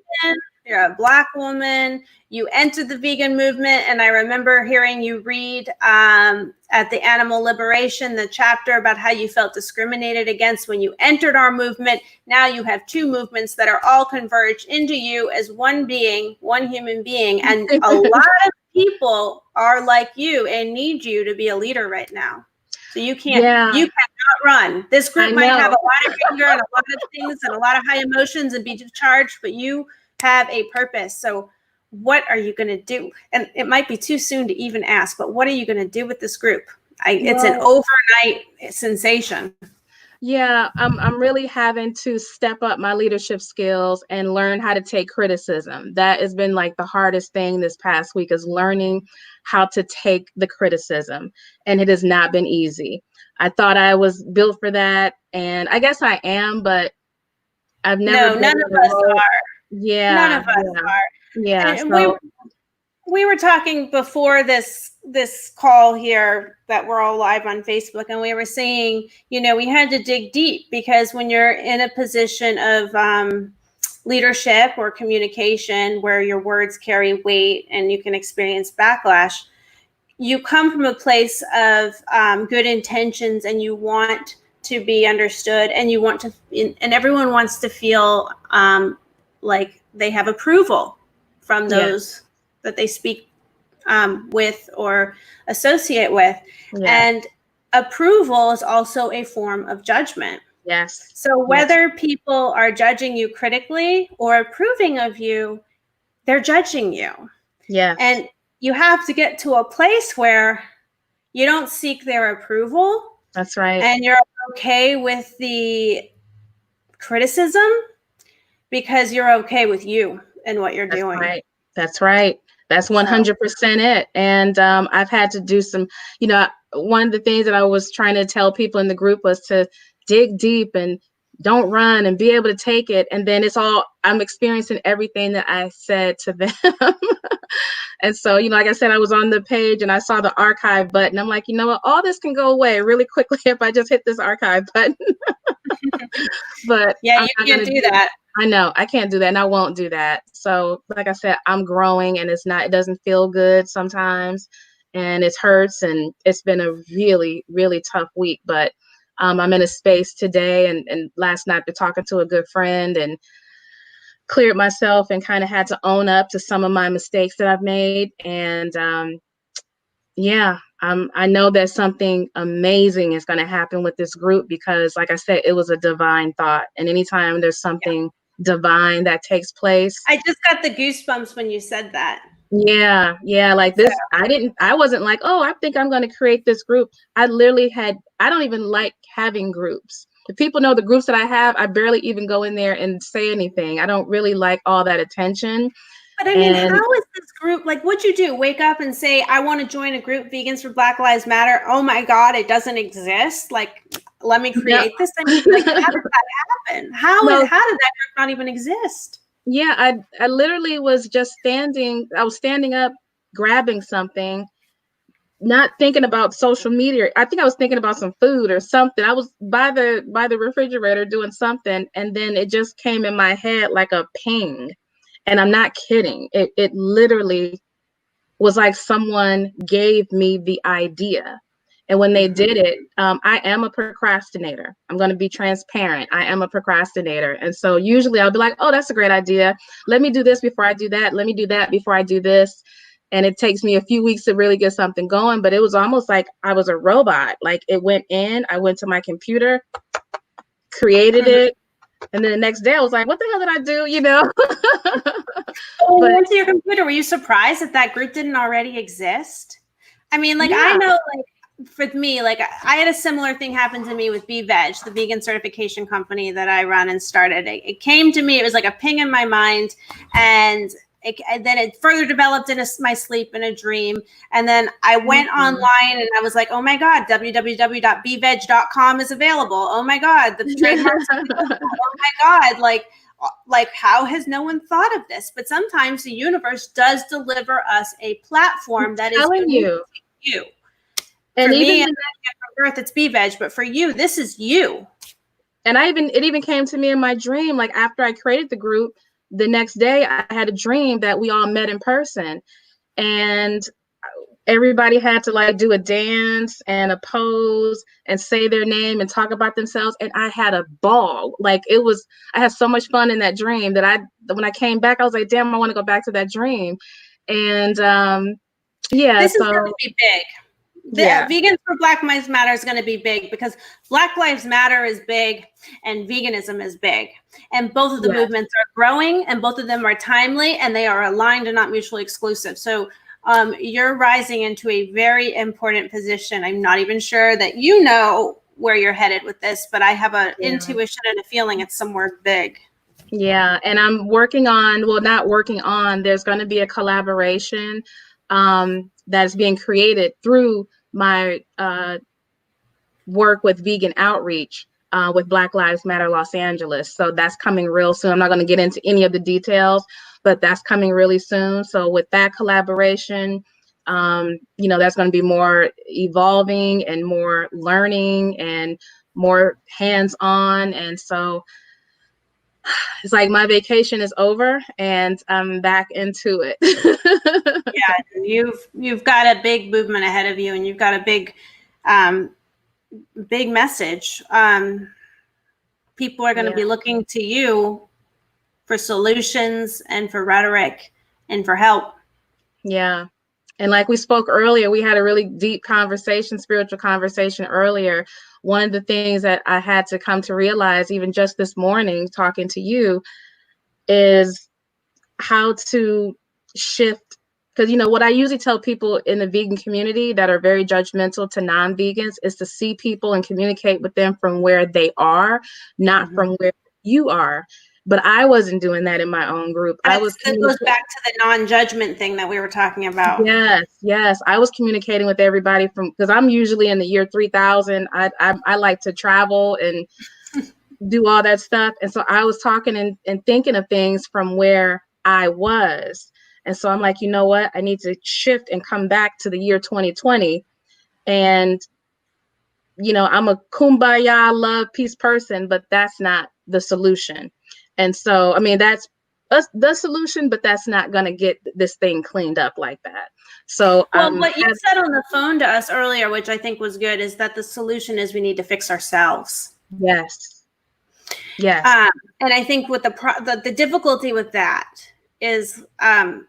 You're a Black woman. You entered the vegan movement, and I remember hearing you read at the Animal Liberation, the chapter about how you felt discriminated against when you entered our movement. Now you have two movements that are all converged into you as one being, one human being, and a lot of people are like you and need you to be a leader right now. So you cannot run. This group might have a lot of anger and a lot of things and a lot of high emotions and be charged, but you have a purpose. So what are you going to do? And it might be too soon to even ask, but what are you going to do with this group? It's an overnight sensation.
Yeah, I'm really having to step up my leadership skills and learn how to take criticism. That has been like the hardest thing this past week, is learning how to take the criticism. And it has not been easy. I thought I was built for that, and I guess I am, but I've never been.
None of us are.
Yeah.
None of us are.
Yeah.
And we were talking before this call here that we're all live on Facebook, and we were saying, we had to dig deep, because when you're in a position of leadership or communication where your words carry weight and you can experience backlash, you come from a place of good intentions, and you want to be understood, and you want to, and everyone wants to feel like they have approval from those that they speak with or associate with. And approval is also a form of judgment.
Yes.
So whether people are judging you critically or approving of you, they're judging you.
Yes.
And you have to get to a place where you don't seek their approval.
That's right.
And you're okay with the criticism because you're okay with you and what you're doing.
Right. That's right. That's 100% it. And I've had to do some, one of the things that I was trying to tell people in the group was to dig deep and don't run and be able to take it. And then I'm experiencing everything that I said to them. And so, like I said, I was on the page and I saw the archive button. I'm like, you know what, all this can go away really quickly if I just hit this archive button. But
yeah, you can't do that.
I know I can't do that, and I won't do that. So like I said, I'm growing, and it doesn't feel good sometimes, and it hurts, and it's been a really, really tough week. But I'm in a space today and last night to talking to a good friend and cleared myself and kind of had to own up to some of my mistakes that I've made. And I know that something amazing is going to happen with this group, because like I said, it was a divine thought. And anytime there's something divine that takes place.
I just got the goosebumps when you said that.
Yeah. Like this, I wasn't like, oh, I think I'm going to create this group. I don't even like having groups. If people know the groups that I have, I barely even go in there and say anything. I don't really like all that attention.
But I mean, how is this group, like, what'd you do? Wake up and say, I want to join a group, Vegans for Black Lives Matter. Oh my God, it doesn't exist. Like, let me create this. I mean, like, how did that happen? How did that group not even exist?
Yeah, I literally was just I was standing up, grabbing something, not thinking about social media. I think I was thinking about some food or something. I was by the refrigerator doing something, and then it just came in my head like a ping. And I'm not kidding. It literally was like someone gave me the idea. And when they did it, I am a procrastinator. I'm going to be transparent. I am a procrastinator. And so usually I'll be like, oh, that's a great idea. Let me do this before I do that. Let me do that before I do this. and it takes me a few weeks to really get something going. But it was almost like I was a robot. Like it went in, I went to my computer, created it, and then the next day I was like, what the hell did I do? You know?
When you went to your computer, were you surprised that that group didn't already exist? I mean, like, I know, like, for me, like, I had a similar thing happen to me with BeVeg, the vegan certification company that I run and started. It came to me, it was like a ping in my mind, and then it further developed in my sleep in a dream. And then I went online and I was like, oh my God, www.beveg.com is available. Oh my God, the trademarks. Oh my God, like how has no one thought of this? But sometimes the universe does deliver us a platform that is unique to you. And for me, from birth, it's BeVeg, but for you, this is you.
And it even came to me in my dream, like after I created the group, the next day I had a dream that we all met in person, and everybody had to like do a dance and a pose and say their name and talk about themselves. And I had a ball. Like I had so much fun in that dream that when I came back, I was like, damn, I want to go back to that dream. And
this is going to be big. Vegans for Black Lives Matter is going to be big because Black Lives Matter is big and veganism is big. And both of the movements are growing, and both of them are timely, and they are aligned and not mutually exclusive. So you're rising into a very important position. I'm not even sure that you know where you're headed with this, but I have an intuition and a feeling it's somewhere big.
Yeah, and I'm working on, there's going to be a collaboration that's being created through my work with vegan outreach with Black Lives Matter Los Angeles. So that's coming real soon. I'm not going to get into any of the details, but that's coming really soon. So with that collaboration, that's going to be more evolving and more learning and more hands-on. And so it's like my vacation is over and I'm back into it.
Yeah, you've got a big movement ahead of you, and you've got a big message. People are going to be looking to you for solutions and for rhetoric and for help.
Yeah. And like we spoke earlier, we had a really deep conversation, spiritual conversation earlier. One of the things that I had to come to realize, even just this morning, talking to you, is how to shift. Because, what I usually tell people in the vegan community that are very judgmental to non-vegans is to see people and communicate with them from where they are, not from where you are. But I wasn't doing that in my own group.
That goes back to the non-judgment thing that we were talking about.
Yes. I was communicating with everybody because I'm usually in the year 3000. I like to travel and do all that stuff. And so I was talking and thinking of things from where I was. And so I'm like, you know what? I need to shift and come back to the year 2020. And, I'm a kumbaya, love, peace person, but that's not the solution. And so, that's the solution, but that's not going to get this thing cleaned up like that. So,
what you said on the phone to us earlier, which I think was good, is that the solution is we need to fix ourselves.
Yes.
And I think with the difficulty with that is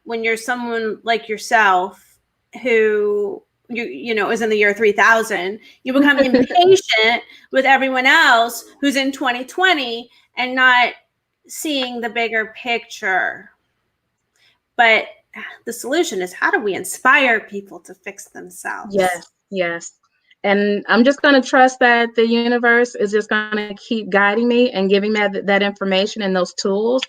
when you're someone like yourself who is in the year 3000, you become impatient with everyone else who's in 2020 and not seeing the bigger picture. But the solution is, how do we inspire people to fix themselves?
Yes. And I'm just going to trust that the universe is just going to keep guiding me and giving me that information and those tools.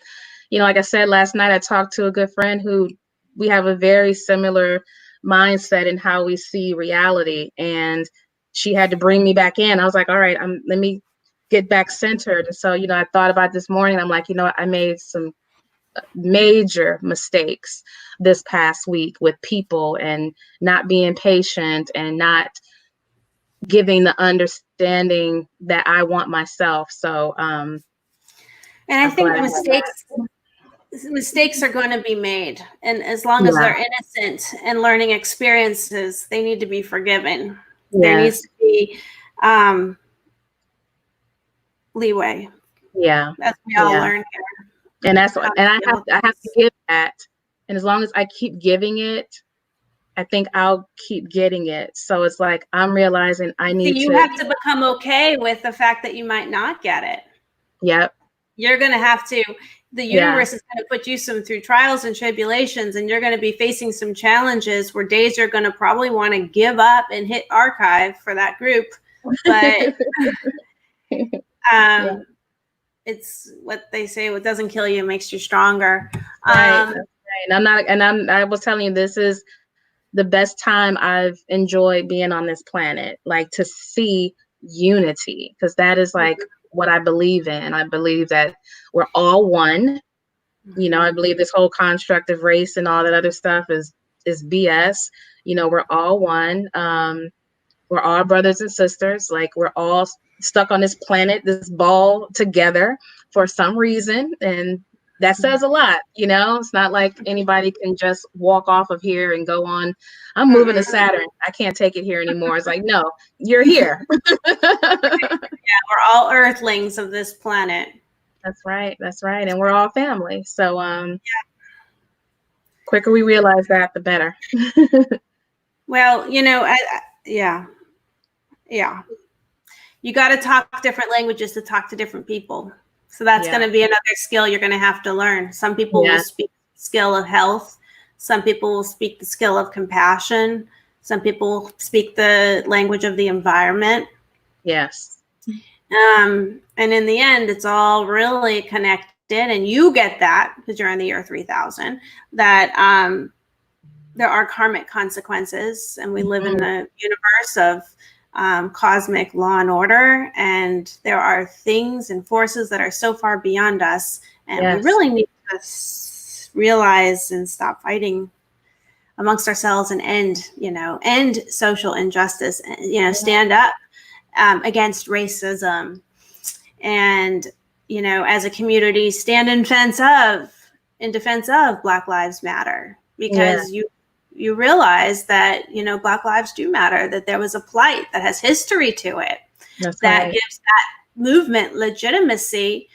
Like I said, last night I talked to a good friend who we have a very similar mindset in how we see reality. And she had to bring me back in. I was like, all right, let me get back centered. And so, I thought about this morning. I'm like, I made some major mistakes this past week with people and not being patient and not giving the understanding that I want myself. So,
and I think mistakes are going to be made. And as long as they're innocent and learning experiences, they need to be forgiven. There needs to be leeway.
Yeah.
As we all learn here.
And that's what, and I have to give that. And as long as I keep giving it, I think I'll keep getting it. So it's like I'm realizing I need
you have to become okay with the fact that you might not get it.
Yep.
You're going to have to, the universe is going to put you through trials and tribulations, and you're going to be facing some challenges where days you're going to probably want to give up and hit archive for that group. But it's what they say, what doesn't kill you makes you stronger.
Right. That's right. I was telling you, this is the best time I've enjoyed being on this planet, like to see unity, because that is like what I believe in. I believe that we're all one. You know, I believe this whole construct of race and all that other stuff is BS. You know, we're all one. We're all brothers and sisters. Like, we're all stuck on this planet, this ball together for some reason. And that says a lot, you know. It's not like anybody can just walk off of here and go on. I'm moving to Saturn. I can't take it here anymore. It's like, no, you're here.
Yeah, we're all earthlings of this planet.
That's right. That's right. And we're all family. So quicker we realize that, the better.
Well, you know, yeah. You got to talk different languages to talk to different people. So that's going to be another skill you're going to have to learn. Some people will speak the skill of health. Some people will speak the skill of compassion. Some people will speak the language of the environment.
Yes.
And in the end, it's all really connected. And you get that because you're in the year 3000, that there are karmic consequences. And we live in a universe of cosmic law and order, and there are things and forces that are so far beyond us, and we really need to realize and stop fighting amongst ourselves and end social injustice, stand up against racism, and as a community stand in defense of Black Lives Matter, because you realize that, Black lives do matter, that there was a plight that has history to it. That's that right. Gives that movement legitimacy,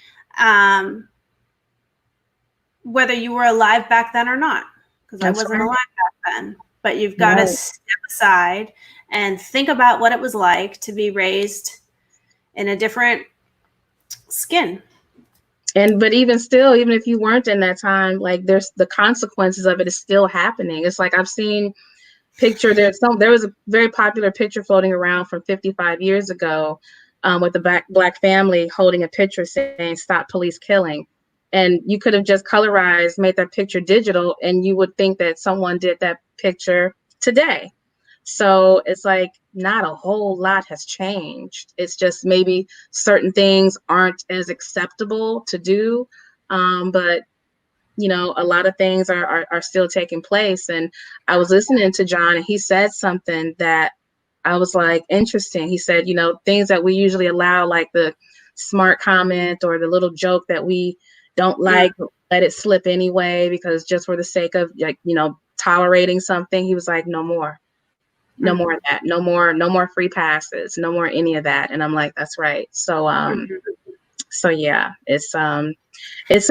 whether you were alive back then or not, because I wasn't alive back then. But you've got to step aside and think about what it was like to be raised in a different skin.
But even still, even if you weren't in that time, like, there's the consequences of it is still happening. It's like, I've seen there was a very popular picture floating around from 55 years ago with a black family holding a picture saying "Stop Police Killing." And you could have just colorized, made that picture digital, and you would think that someone did that picture today. So it's like, not a whole lot has changed. It's just maybe certain things aren't as acceptable to do. But, a lot of things are still taking place. And I was listening to John, and he said something that I was like, interesting. He said, things that we usually allow, like the smart comment or the little joke that we don't like, let it slip anyway, because just for the sake of, like, tolerating something. He was like, no more. No more of that. No more free passes. No more any of that. And I'm like, that's right. So, so yeah, it's a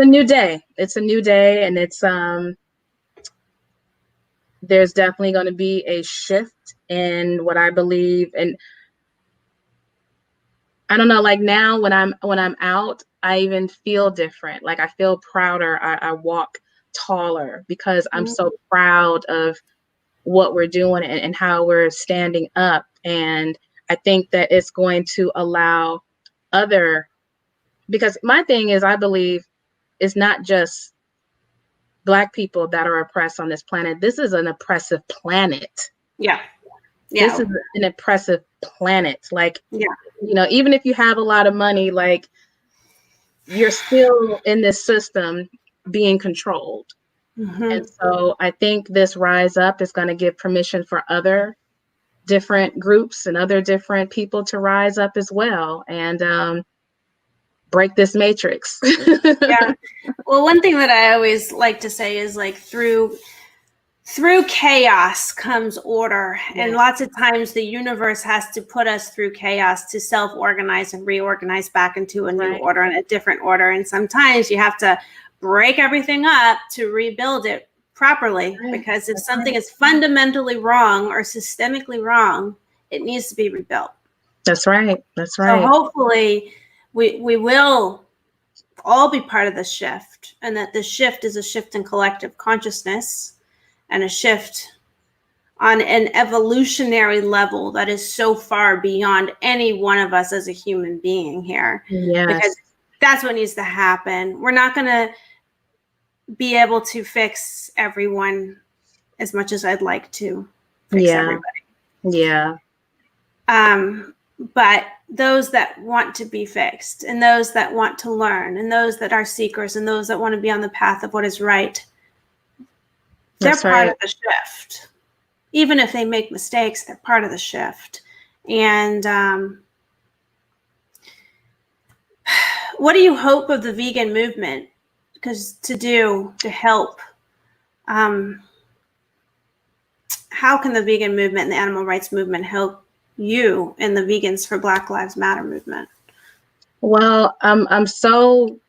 new day. It's a new day, and there's definitely going to be a shift in what I believe. And I don't know, like, now when I'm out, I even feel different. Like, I feel prouder. I walk taller because I'm so proud of what we're doing and how we're standing up. And I think that it's going to allow because my thing is, I believe it's not just Black people that are oppressed on this planet. This is an oppressive planet.
Yeah.
This is an oppressive planet. Like, even if you have a lot of money, like, you're still in this system being controlled. And so I think this rise up is going to give permission for other different groups and other different people to rise up as well and break this matrix.
Yeah. Well, one thing that I always like to say is, like, through chaos comes order. And lots of times the universe has to put us through chaos to self-organize and reorganize back into a new order and a different order. And sometimes you have to break everything up to rebuild it properly, because if something is fundamentally wrong or systemically wrong, it needs to be rebuilt.
That's right. That's
So
right.
hopefully we will all be part of the shift, and that the shift is a shift in collective consciousness and a shift on an evolutionary level that is so far beyond any one of us as a human being here.
Yes.
Because that's what needs to happen. We're not going to be able to fix everyone as much as I'd like to fix everybody.
Yeah.
But those that want to be fixed, and those that want to learn, and those that are seekers, and those that want to be on the path of what is right, they're part of the shift. Even if they make mistakes, they're part of the shift. And what do you hope of the vegan movement? Because to help, how can the vegan movement and the animal rights movement help you and the Vegans for Black Lives Matter movement?
Well, I'm so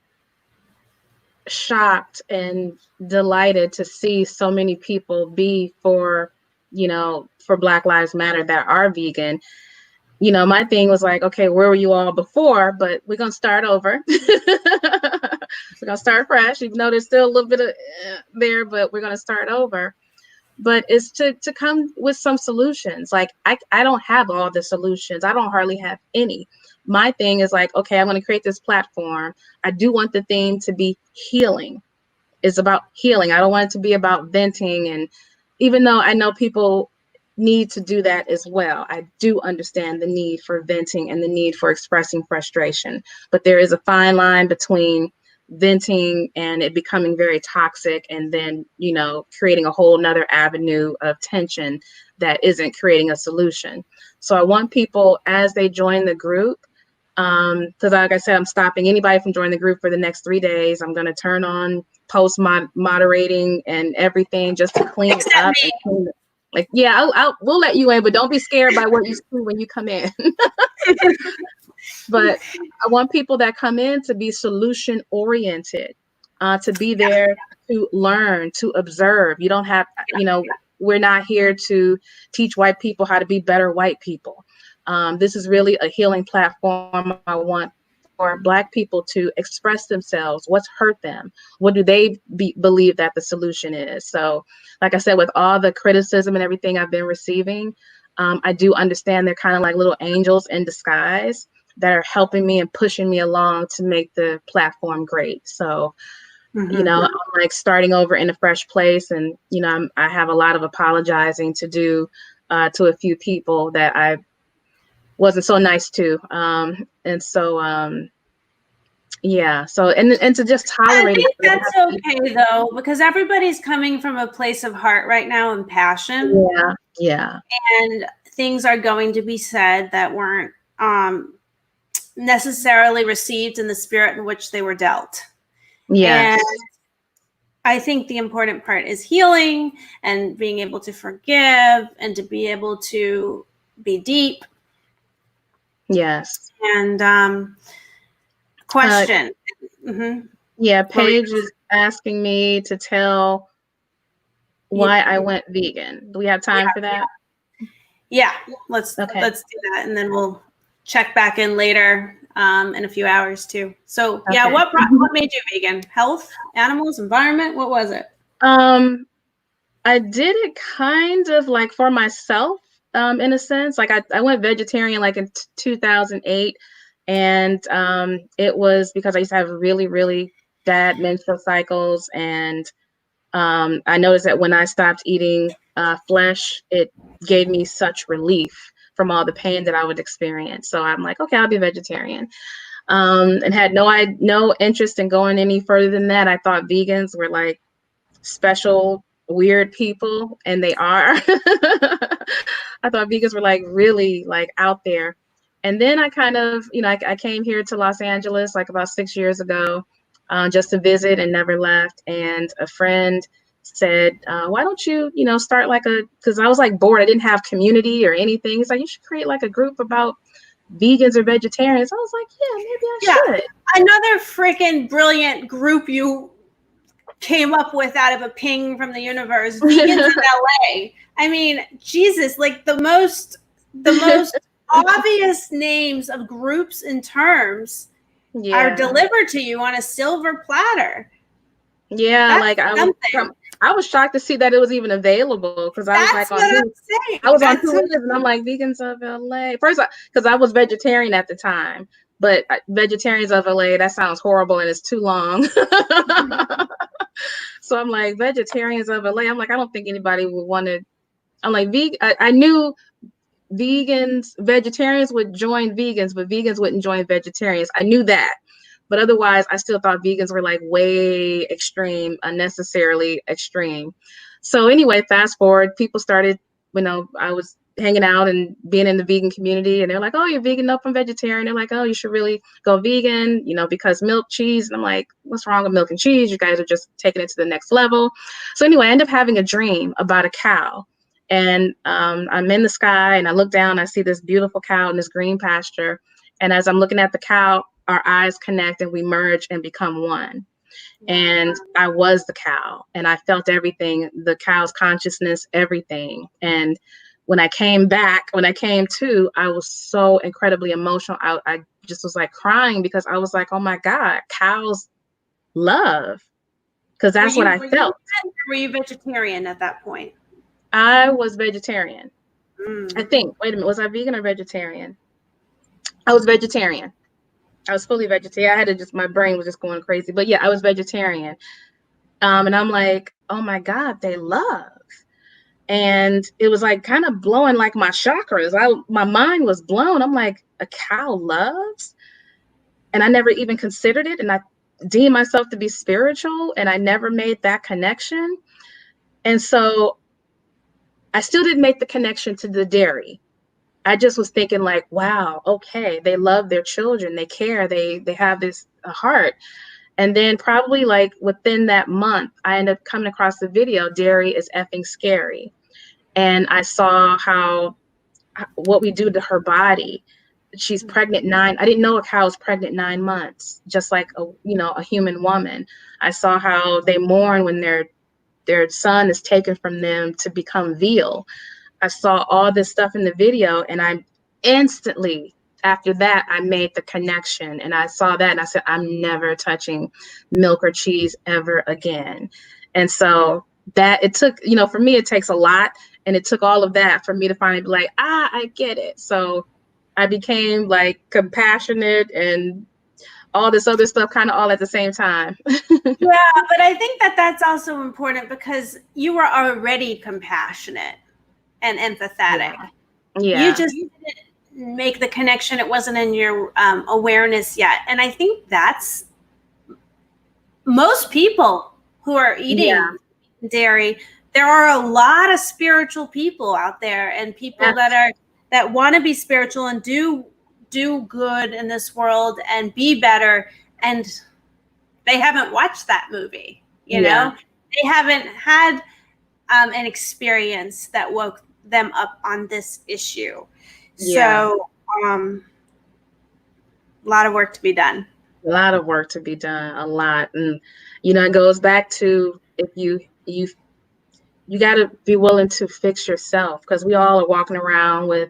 shocked and delighted to see so many people be for Black Lives Matter that are vegan. My thing was like, okay, where were you all before? But we're going to start over. We're going to start fresh, even though there's still a little bit of there, but we're going to start over. But it's to come with some solutions. Like, I don't have all the solutions. I don't hardly have any. My thing is like, okay, I'm going to create this platform. I do want the theme to be healing. It's about healing. I don't want it to be about venting. And even though I know people need to do that as well, I do understand the need for venting and the need for expressing frustration. But there is a fine line between venting and it becoming very toxic, and then creating a whole nother avenue of tension that isn't creating a solution. So I want people, as they join the group, because like I said, I'm stopping anybody from joining the group for the next 3 days. I'm going to turn on post moderating and everything just to clean it up. We'll let you in, but don't be scared by what you see when you come in. But I want people that come in to be solution oriented, to be there to learn, to observe. You don't have, we're not here to teach white people how to be better white people. This is really a healing platform. I want for Black people to express themselves. What's hurt them? What do they believe that the solution is? So, like I said, with all the criticism and everything I've been receiving, I do understand they're kind of like little angels in disguise that are helping me and pushing me along to make the platform great. So, I'm like starting over in a fresh place, and I have a lot of apologizing to do to a few people that I wasn't so nice to, and so so and to just tolerate.
I think that's okay though, because everybody's coming from a place of heart right now and passion.
Yeah.
And things are going to be said that weren't necessarily received in the spirit in which they were dealt.
Yes.
And I think the important part is healing and being able to forgive and to be able to be deep.
Yes.
And question.
Yeah, Paige is asking me to tell why I went vegan. Do we have time for that?
Yeah, let's do that, and then we'll check back in later in a few hours too. So what made you vegan? Health, animals, environment? What was it?
I did it kind of like for myself, in a sense. Like I went vegetarian like in 2008, and it was because I used to have really, really bad menstrual cycles, and I noticed that when I stopped eating flesh, it gave me such relief from all the pain that I would experience. So I'm like, okay, I'll be vegetarian. And had no interest in going any further than that. I thought vegans were like special, weird people, and they are. I thought vegans were like really like out there. And then I kind of, I came here to Los Angeles like about 6 years ago, just to visit, and never left. And a friend said, why don't you, start like because I was like bored. I didn't have community or anything. He's like, you should create like a group about vegans or vegetarians. I was like, yeah, maybe I should.
Another freaking brilliant group you came up with out of a ping from the universe. Vegans in LA. I mean, Jesus, like the most obvious names of groups and terms are delivered to you on a silver platter.
Yeah,
That's
like
something.
I was shocked to see that it was even available, because I was like
That's what I'm saying.
I was on Twitter and I'm like, vegans of LA. First, because I was vegetarian at the time, but vegetarians of LA, that sounds horrible and it's too long. So I'm like, vegetarians of LA. I'm like, I don't think anybody would want to. I'm like, I knew vegetarians would join vegans, but vegans wouldn't join vegetarians. I knew that. But otherwise, I still thought vegans were like way extreme, unnecessarily extreme. So anyway, fast forward, people started, I was hanging out and being in the vegan community, and they're like, oh, you're vegan? Nope, I'm vegetarian. They're like, oh, you should really go vegan, because milk, cheese. And I'm like, what's wrong with milk and cheese? You guys are just taking it to the next level. So anyway, I ended up having a dream about a cow. And I'm in the sky and I look down, I see this beautiful cow in this green pasture. And as I'm looking at the cow, our eyes connect and we merge and become one. And I was the cow and I felt everything, the cow's consciousness, everything. And when I came to, I was so incredibly emotional. I just was like crying, because I was like, oh my God, cows love. Because that's what I felt.
Were you vegetarian at that point?
I was vegetarian. I think. Wait a minute. Was I vegan or vegetarian? I was vegetarian. I was fully vegetarian. My brain was just going crazy. But yeah, I was vegetarian. And I'm like, oh my God, they love. And it was like kind of blowing like my chakras. My mind was blown. I'm like, a cow loves? And I never even considered it. And I deemed myself to be spiritual. And I never made that connection. And so I still didn't make the connection to the dairy. I just was thinking like, wow, okay, they love their children, they care, they have this heart. And then probably like within that month, I ended up coming across the video, Dairy is Effing Scary. And I saw what we do to her body. She's pregnant I didn't know a cow was pregnant 9 months, just like a human woman. I saw how they mourn when their son is taken from them to become veal. I saw all this stuff in the video, and I instantly, after that, I made the connection, and I saw that and I said, I'm never touching milk or cheese ever again. And so that it took, for me, it takes a lot, and it took all of that for me to finally be like, I get it. So I became like compassionate and all this other stuff kind of all at the same time.
Yeah, but I think that's also important, because you were already compassionate and empathetic.
Yeah.
You just didn't make the connection. It wasn't in your awareness yet. And I think that's most people who are eating dairy. There are a lot of spiritual people out there, and people that want to be spiritual and do good in this world and be better, and they haven't watched that movie. They haven't had an experience that woke them up on this issue. So a lot of work to be done.
A lot of work to be done, a lot. And it goes back to, if you got to be willing to fix yourself, because we all are walking around with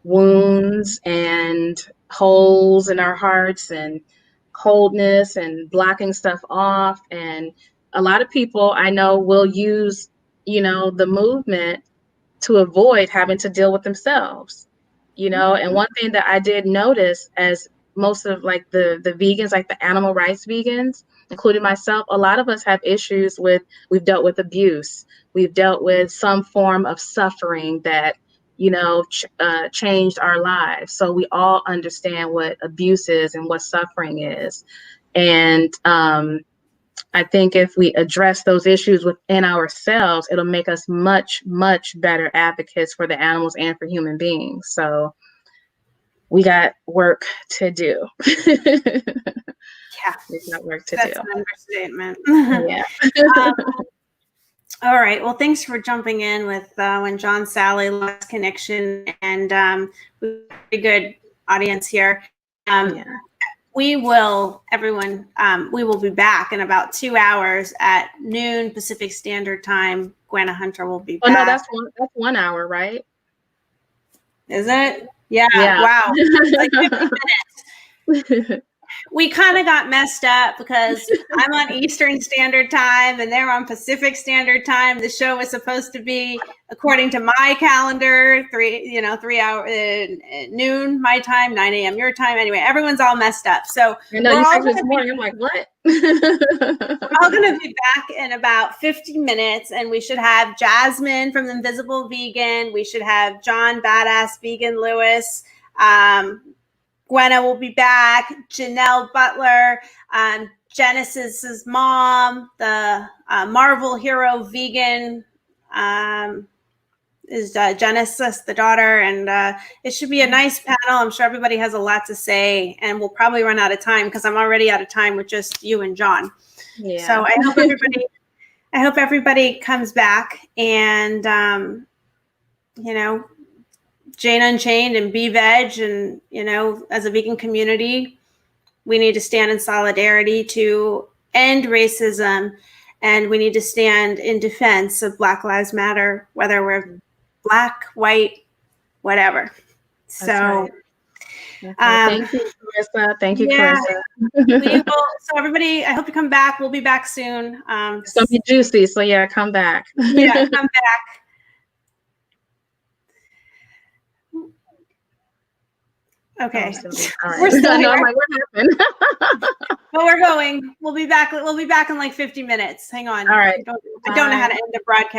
wounds and holes in our hearts and coldness and blocking stuff off. And a lot of people I know will use the movement to avoid having to deal with themselves, and one thing that I did notice, as most of like the vegans, like the animal rights vegans, including myself, a lot of us have issues we've dealt with abuse. We've dealt with some form of suffering that, changed our lives. So we all understand what abuse is and what suffering is. And I think if we address those issues within ourselves, it'll make us much, much better advocates for the animals and for human beings. So we got work to do.
Yeah,
we got work to
that's
do.
an understatement.
Yeah.
All right. Well, thanks for jumping in with when John Salley lost connection, and we have a good audience here. we will, everyone, we will be back in about 2 hours at noon Pacific Standard Time. Gwenna Hunter will be back.
Oh no, that's 1 hour, right?
Is it? Yeah.
Yeah.
Wow. Like 50 minutes. We kind of got messed up because I'm on Eastern Standard Time and they're on Pacific Standard Time. The show was supposed to be, according to my calendar, 3 hour noon my time, 9 a.m. your time. Anyway, everyone's all messed up. So
I know you texted me this morning. I'm like, what?
we're all going to be back in about 50 minutes, and we should have Jasmine from Invisible Vegan. We should have John Badass Vegan Lewis. Gwenna will be back. Genelle Butler, Genesis's mom, the Marvel hero vegan is Genesis, the daughter, and it should be a nice panel. I'm sure everybody has a lot to say, and we'll probably run out of time because I'm already out of time with just you and John.
Yeah.
So I hope everybody comes back, and Jane Unchained and BeVeg, and as a vegan community, we need to stand in solidarity to end racism, and we need to stand in defense of Black Lives Matter, whether we're Black, white, whatever. So
thank you, Carissa. Thank you, Carissa.
We will, so everybody, I hope you come back. We'll be back soon.
It's gonna be juicy, so yeah, come back.
Yeah, come back. Okay.
All right.
We're still here.
I'm like, what happened?
But we're going. We'll be back. We'll be back in like 50 minutes. Hang on.
All right.
I don't know how to end a broadcast.